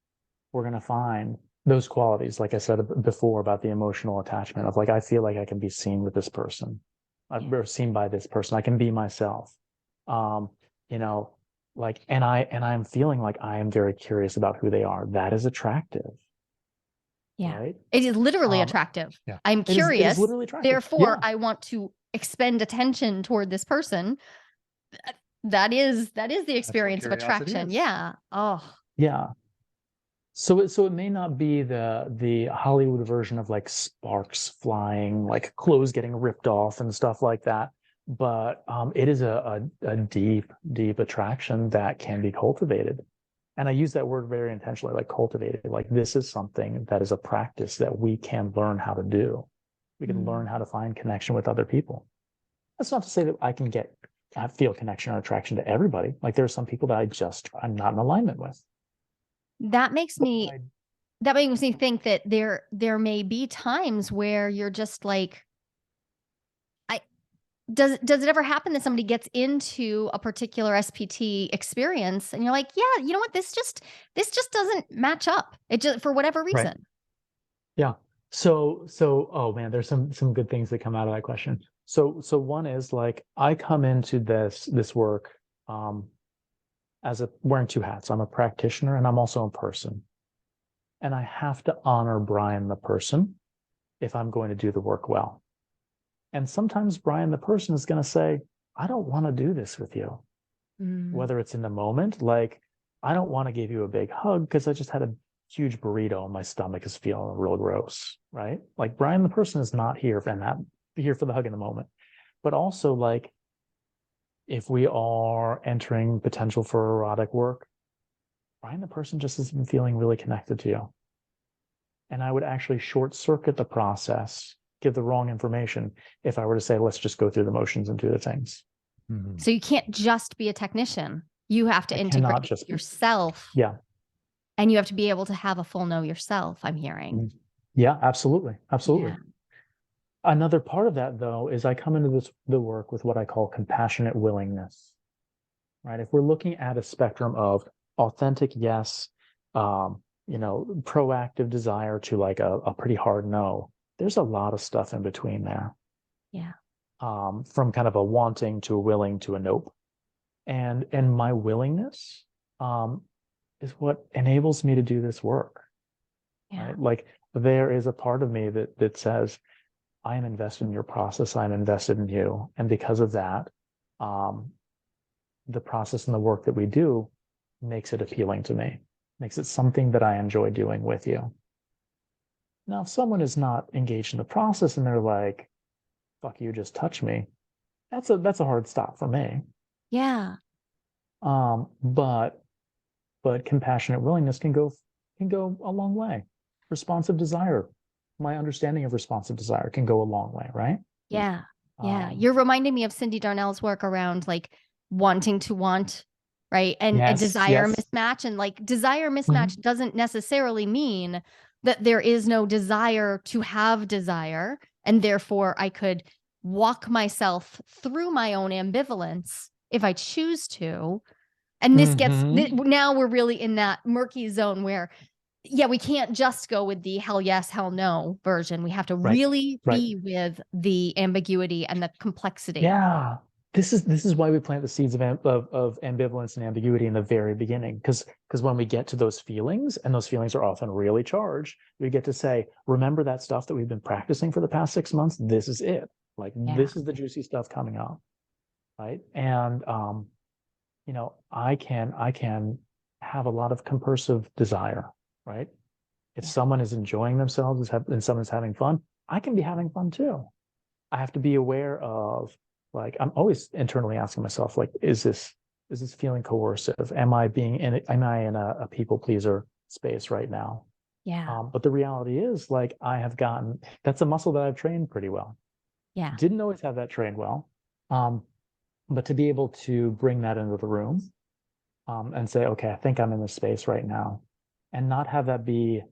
C: we're going to find those qualities, like I said before about the emotional attachment of like, I feel like I can be seen with this person. Or seen by this person. I can be myself. Like, and I'm feeling like I am very curious about who they are. That is attractive.
A: Yeah.
C: Right?
A: It is literally attractive.
B: Yeah.
A: I'm curious.
C: It is literally attractive.
A: Therefore, I want to expend attention toward this person. That is the experience of attraction.
B: Is.
A: Yeah. Oh.
C: Yeah. So it may not be the Hollywood version of like sparks flying, like clothes getting ripped off and stuff like that, but it is a deep attraction that can be cultivated. And I use that word very intentionally, like cultivated. Like this is something that is a practice that we can learn how to do. We can learn how to find connection with other people. That's not to say that I feel connection or attraction to everybody. Like there are some people that I'm not in alignment with.
A: That makes me think that there may be times where you're just like, does it ever happen that somebody gets into a particular SPT experience and you're like, yeah, you know what, this just doesn't match up. It just, for whatever reason.
C: Right. Yeah. So oh man, there's some good things that come out of that question. So one is like I come into this work wearing two hats. I'm a practitioner and I'm also a person. And I have to honor Brian the person if I'm going to do the work well. And sometimes Brian the person is going to say, I don't want to do this with you. Whether it's in the moment, like, I don't want to give you a big hug because I just had a huge burrito and my stomach is feeling real gross, right? Like Brian the person is not here for the hug in the moment. But also like, if we are entering potential for erotic work, Brian the person just isn't feeling really connected to you. And I would actually short circuit the process, give the wrong information if I were to say, let's just go through the motions and do the things.
A: So you can't just be a technician. You have to integrate yourself.
C: Yeah.
A: And you have to be able to have a full know yourself, I'm hearing.
C: Yeah, absolutely. Absolutely.
A: Yeah.
C: Another part of that, though, is I come into the work with what I call compassionate willingness, right? If we're looking at a spectrum of authentic yes, proactive desire to like a pretty hard no, there's a lot of stuff in between there.
A: Yeah.
C: From kind of a wanting to a willing to a nope. And my willingness is what enables me to do this work.
A: Yeah.
C: Right? Like there is a part of me that says, I am invested in your process. I'm invested in you. And because of that, the process and the work that we do makes it appealing to me, makes it something that I enjoy doing with you. Now, if someone is not engaged in the process and they're like, fuck you, just touch me, that's a hard stop for me.
A: Yeah.
C: But compassionate willingness can go a long way. Responsive desire, my understanding of responsive desire can go a long way, right?
A: Yeah. Yeah. You're reminding me of Cindy Darnell's work around like wanting to want, right? And a desire mismatch. And like desire mismatch doesn't necessarily mean that there is no desire to have desire. And therefore I could walk myself through my own ambivalence if I choose to. And this gets, now we're really in that murky zone where, yeah, we can't just go with the hell yes, hell no version. We have to really be with the ambiguity and the complexity.
C: Yeah. This is why we plant the seeds of ambivalence and ambiguity in the very beginning. Because when we get to those feelings, and those feelings are often really charged, we get to say, remember that stuff that we've been practicing for the past 6 months? This is it. Like, this is the juicy stuff coming up. Right. And, I can have a lot of compulsive desire, right? If someone is enjoying themselves and someone's having fun, I can be having fun too. I have to be aware of, like, I'm always internally asking myself, like, is this feeling coercive? Am I in a people pleaser space right now?
A: Yeah.
C: But the reality is, like, that's a muscle that I've trained pretty well.
A: Yeah.
C: Didn't always have that trained well. But to be able to bring that into the room and say, okay, I think I'm in this space right now, and not have that be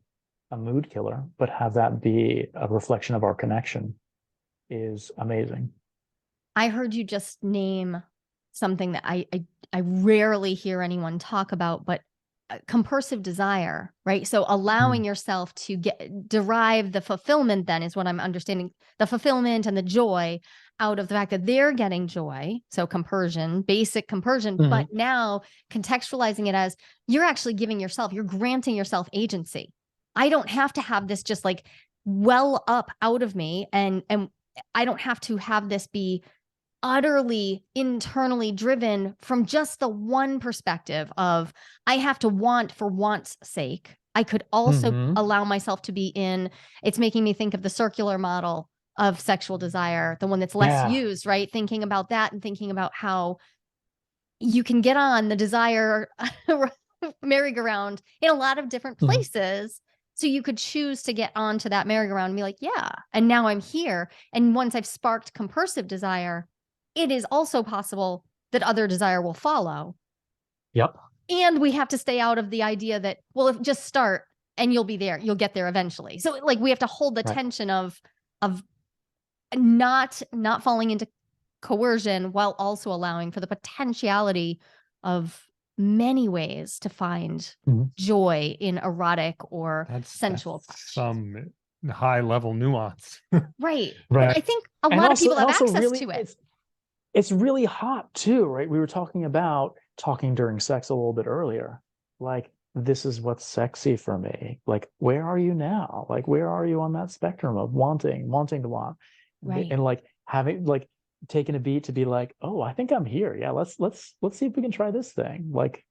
C: a mood killer, but have that be a reflection of our connection is amazing.
A: I heard you just name something that I rarely hear anyone talk about, but compulsive desire, right? So allowing yourself to derive the fulfillment, then, is what I'm understanding, the fulfillment and the joy out of the fact that they're getting joy. So basic compersion, but now contextualizing it as you're actually you're granting yourself agency. I don't have to have this just like well up out of me, and I don't have to have this be utterly internally driven from just the one perspective of I have to want for want's sake. I could also allow myself to be it's making me think of the circular model of sexual desire, the one that's less used, right? Thinking about that and thinking about how you can get on the desire merry-go-round in a lot of different places. So you could choose to get onto that merry-go-round and be like, yeah, and now I'm here. And once I've sparked compulsive desire, it is also possible that other desire will follow.
C: Yep.
A: And we have to stay out of the idea that, well, if just start and you'll be there, you'll get there eventually. So like we have to hold the tension of not falling into coercion while also allowing for the potentiality of many ways to find joy in erotic or sensual.
B: That's some high level nuance.
A: Right. But I think a lot of people have access to it.
C: It's really hot too, right? We were talking about talking during sex a little bit earlier. Like, this is what's sexy for me. Like, where are you now? Like, where are you on that spectrum of wanting to want?
A: Right.
C: And like having, like, taking a beat to be like, oh, I think I'm here. Yeah, let's see if we can try this thing. Like,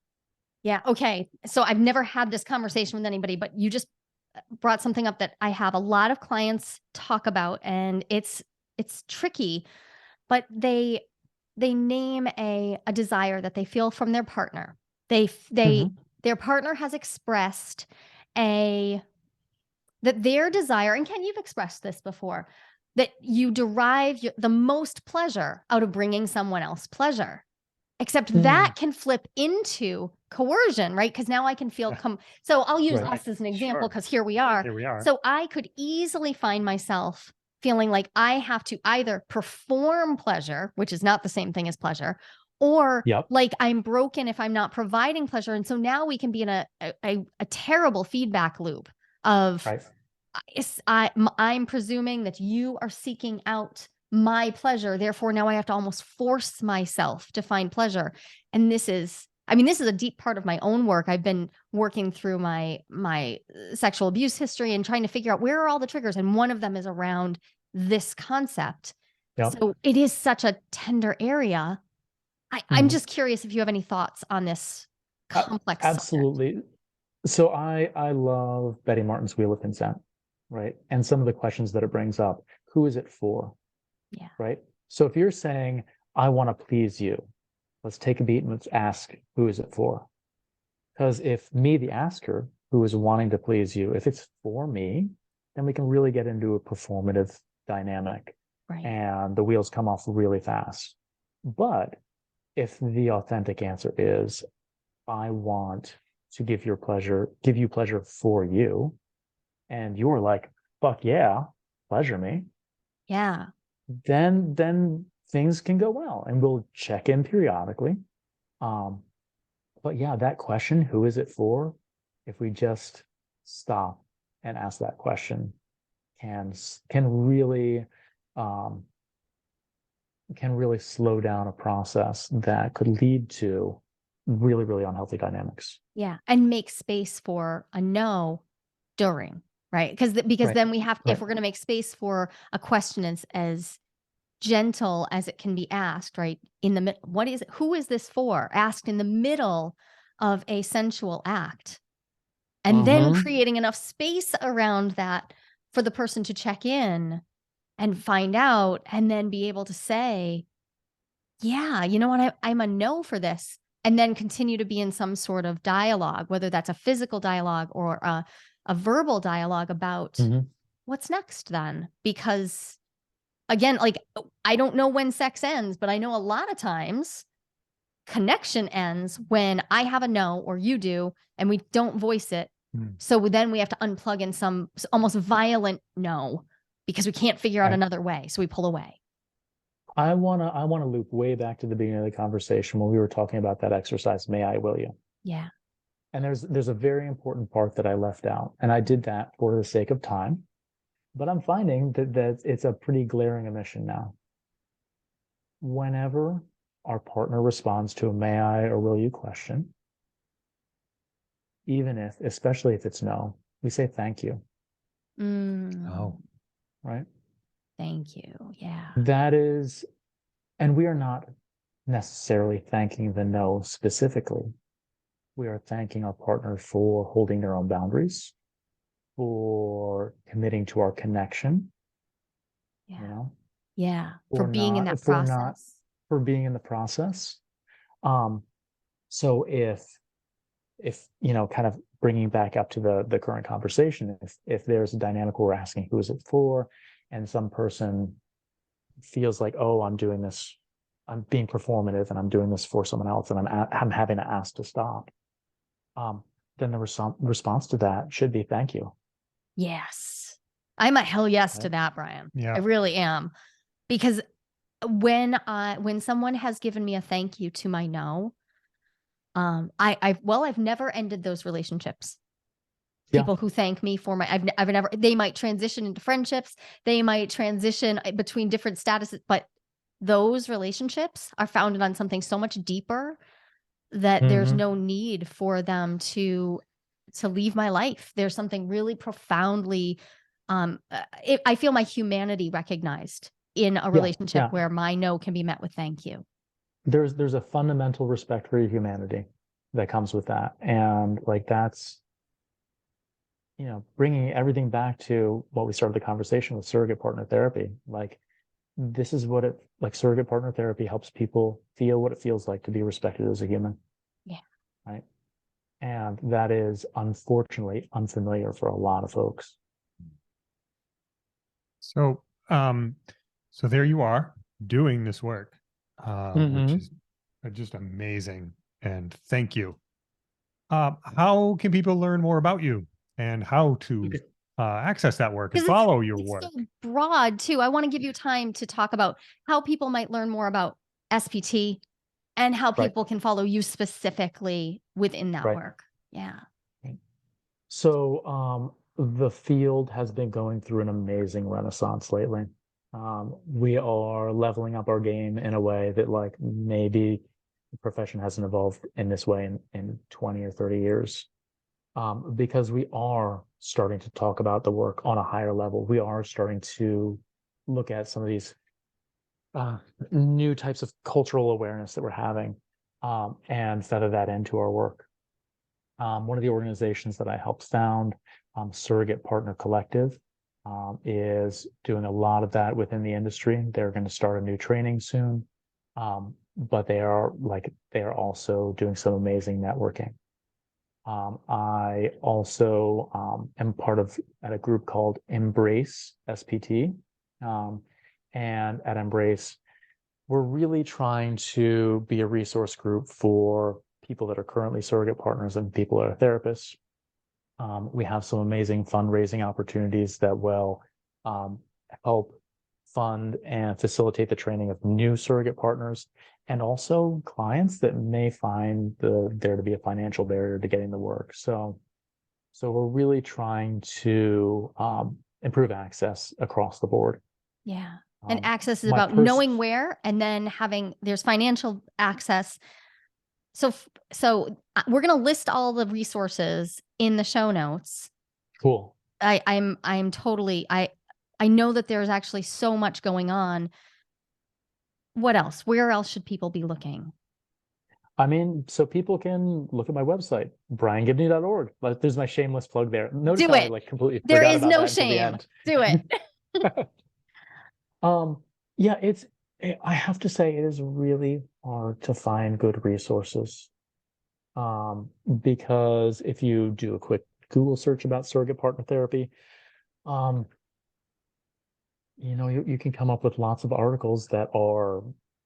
A: yeah, okay. So I've never had this conversation with anybody, but you just brought something up that I have a lot of clients talk about, and it's tricky, but they name a desire that they feel from their partner. Their partner has expressed that their desire, and Ken, you've expressed this before, that you derive the most pleasure out of bringing someone else pleasure. Except that can flip into coercion, right? Because now I can feel so I'll use
C: Right.
A: us as an example
B: Sure.
A: because here we are.
B: Here we are.
A: So I could easily find myself feeling like I have to either perform pleasure, which is not the same thing as pleasure, or
C: Yep.
A: like I'm broken if I'm not providing pleasure. And so now we can be in a terrible feedback loop of
C: Right.
A: I'm presuming that you are seeking out my pleasure. Therefore, now I have to almost force myself to find pleasure. And this is a deep part of my own work. I've been working through my sexual abuse history and trying to figure out where are all the triggers. And one of them is around this concept.
C: Yep.
A: So it is such a tender area. I'm just curious if you have any thoughts on this complex subject.
C: Absolutely. So I love Betty Martin's Wheel of Consent, right? And some of the questions that it brings up. Who is it for?
A: Yeah.
C: Right. So if you're saying, I want to please you, let's take a beat and let's ask, who is it for? Because if me, the asker, who is wanting to please you, if it's for me, then we can really get into a performative dynamic.
A: Right.
C: And the wheels come off really fast. But if the authentic answer is, I want to give you pleasure for you, and you're like, fuck yeah, pleasure me.
A: Yeah.
C: Then things can go well, and we'll check in periodically. But yeah, that question, who is it for? If we just stop and ask that question, can really slow down a process that could lead to really, really unhealthy dynamics.
A: Yeah. And make space for a no during, right? Because
C: Right.
A: then we have,
C: Right.
A: if we're going to make space for a question as gentle as it can be asked, right? In the middle, who is this for? Asked in the middle of a sensual act. And then creating enough space around that for the person to check in and find out, and then be able to say, yeah, you know what? I'm a no for this. And then continue to be in some sort of dialogue, whether that's a physical dialogue or a verbal dialogue about what's next then. Because again, like, I don't know when sex ends, but I know a lot of times connection ends when I have a no or you do, and we don't voice it. So then we have to unplug in some almost violent no, because we can't figure out another way. So we pull away.
C: I wanna loop way back to the beginning of the conversation when we were talking about that exercise, may I, will you?
A: Yeah.
C: And there's a very important part that I left out, and I did that for the sake of time, but I'm finding that it's a pretty glaring omission now. Whenever our partner responds to a may I or will you question, especially if it's no, we say thank you.
B: Oh.
C: Right.
A: Thank you. Yeah.
C: That is, and we are not necessarily thanking the no specifically. We are thanking our partner for holding their own boundaries, for committing to our connection.
A: Yeah.
C: You know?
A: Yeah. For being in that process.
C: For being in the process. So if kind of bringing back up to the current conversation, if there's a dynamic where we're asking who is it for, and some person feels like, oh, I'm doing this, I'm being performative and I'm doing this for someone else, and I'm having to ask to stop, then the response to that should be thank you.
A: Yes. I'm a hell yes to that, Brian.
B: Yeah.
A: I really am. Because when someone has given me a thank you to my no, I've never ended those relationships. People who thank me for I've never, they might transition into friendships, they might transition between different statuses, but those relationships are founded on something so much deeper that there's no need for them to leave my life. There's something really profoundly, I feel my humanity recognized in a relationship where my no can be met with thank you.
C: There's a fundamental respect for your humanity that comes with that. And like, that's, bringing everything back to what we started the conversation with, surrogate partner therapy. Like, this is what surrogate partner therapy helps people feel what it feels like to be respected as a human.
A: Yeah.
C: Right. And that is unfortunately unfamiliar for a lot of folks.
B: So there you are doing this work, which is Just amazing. And thank you. How can people learn more about you and how to
C: Okay.
B: access that work and
A: Because
B: follow your
A: it's
B: work?
A: so broad too. I want to give you time to talk about how people might learn more about SPT and how
C: Right.
A: people can follow you specifically within that
C: Right.
A: work. Yeah.
C: So the field has been going through an amazing renaissance lately. We are leveling up our game in a way that like maybe the profession hasn't evolved in this way in 20 or 30 years. Because we are starting to talk about the work on a higher level. We are starting to look at some of these new types of cultural awareness that we're having, and feather that into our work. One of the organizations that I helped found, Surrogate Partner Collective, is doing a lot of that within the industry. They're going to start a new training soon, but they are also doing some amazing networking. I also am part of at a group called Embrace SPT, and at Embrace, we're really trying to be a resource group for people that are currently surrogate partners and people that are therapists. We have some amazing fundraising opportunities that will help fund and facilitate the training of new surrogate partners, and also clients that may find there to be a financial barrier to getting the work. So we're really trying to improve access across the board.
A: Yeah. And access is
C: My
A: about knowing where, and then there's financial access. So we're going to list all the resources in the show notes.
C: Cool.
A: I'm totally, I know that there's actually so much going on. What else? Where else should people be looking?
C: I mean, so people can look at my website, briangibney.org. There's my shameless plug there. Notice how I like completely forgot about that until the end.
A: Do it.
C: Yeah, I have to say it is really hard to find good resources. Because if you do a quick Google search about surrogate partner therapy, you can come up with lots of articles that are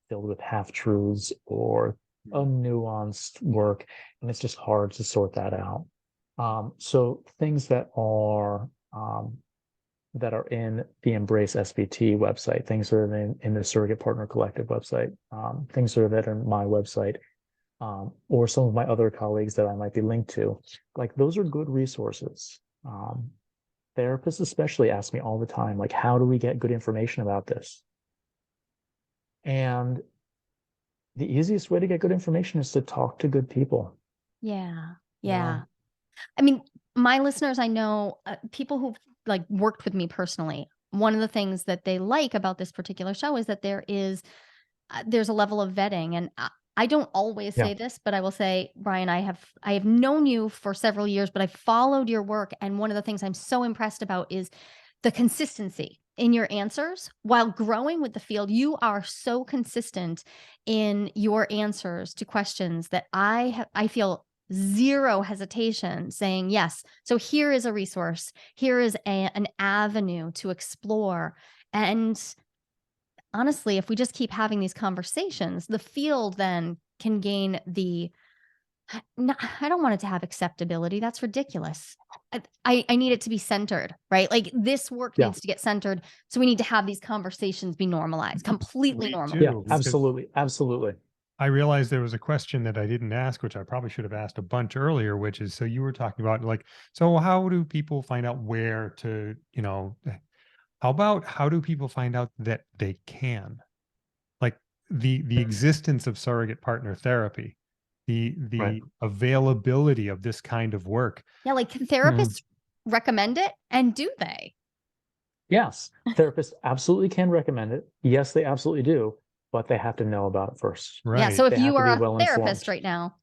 C: filled with half-truths or unnuanced work, and it's just hard to sort that out. So things that are in the Embrace SPT website, things that are in the Surrogate Partner Collective website, things that are on my website, or some of my other colleagues that I might be linked to, like those are good resources. Therapists especially ask me all the time, like, how do we get good information about this? And the easiest way to get good information is to talk to good people.
A: Yeah. Yeah. I mean, my listeners, I know people who've like worked with me personally. One of the things that they like about this particular show is that there's a level of vetting, and I don't always say this, but I will say, Brian, I have known you for several years, but I followed your work. And one of the things I'm so impressed about is the consistency in your answers while growing with the field. You are so consistent in your answers to questions that I feel zero hesitation saying, yes, so here is a resource. Here is an avenue to explore. And honestly, if we just keep having these conversations, the field then can gain I don't want it to have acceptability. That's ridiculous. I need it to be centered, right? Like this work needs to get centered. So we need to have these conversations be normalized, completely normal.
C: Yeah, absolutely. Absolutely.
B: I realized there was a question that I didn't ask, which I probably should have asked a bunch earlier, which is, so you were talking about like, so how do people find out where to, how do people find out that they can? Like the existence of surrogate partner therapy, the availability of this kind of work.
A: Yeah, like can therapists recommend it, and do they?
C: Yes, therapists absolutely can recommend it. Yes, they absolutely do, but they have to know about it first.
B: Right.
A: Yeah, so if you are a therapist right now,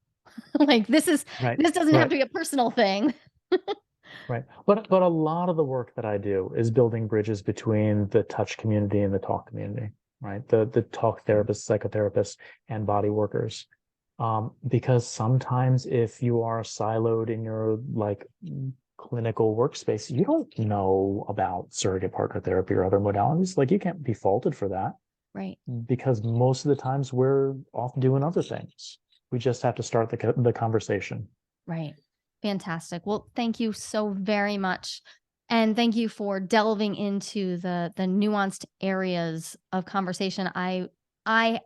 A: like this doesn't have to be a personal thing.
C: Right. But a lot of the work that I do is building bridges between the touch community and the talk community, right? The talk therapists, psychotherapists, and body workers. Because sometimes if you are siloed in your like clinical workspace, you don't know about surrogate partner therapy or other modalities. Like you can't be faulted for that.
A: Right.
C: because most of the times we're off doing other things. We just have to start the conversation.
A: Right. Fantastic. Well, thank you so very much. And thank you for delving into the nuanced areas of conversation. I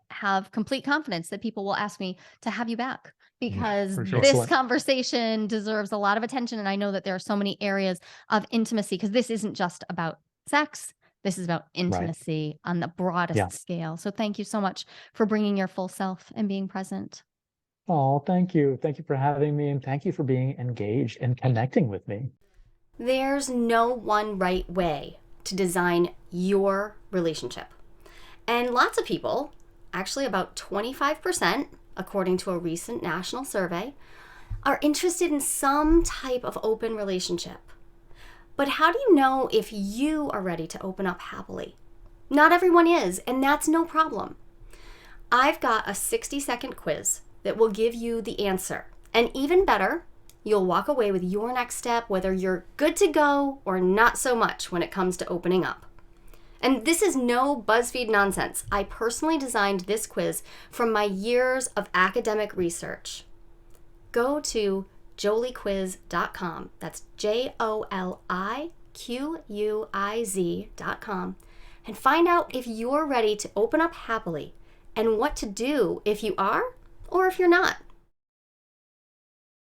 A: have complete confidence that people will ask me to have you back, because
B: for sure.
A: this
C: Excellent.
A: conversation deserves a lot of attention. And I know that there are so many areas of intimacy, because this isn't just about sex. This is about intimacy on the broadest
C: Yeah.
A: scale. So thank you so much for bringing your full self and being present.
C: Oh, thank you. Thank you for having me, and thank you for being engaged and connecting with me.
A: There's no one right way to design your relationship. And lots of people, actually about 25%, according to a recent national survey, are interested in some type of open relationship. But how do you know if you are ready to open up happily? Not everyone is, and that's no problem. I've got a 60-second quiz that will give you the answer. And even better, you'll walk away with your next step, whether you're good to go or not so much when it comes to opening up. And this is no BuzzFeed nonsense. I personally designed this quiz from my years of academic research. Go to joliquiz.com. That's JOLIQUIZ.com, and find out if you're ready to open up happily and what to do if you are or if you're not.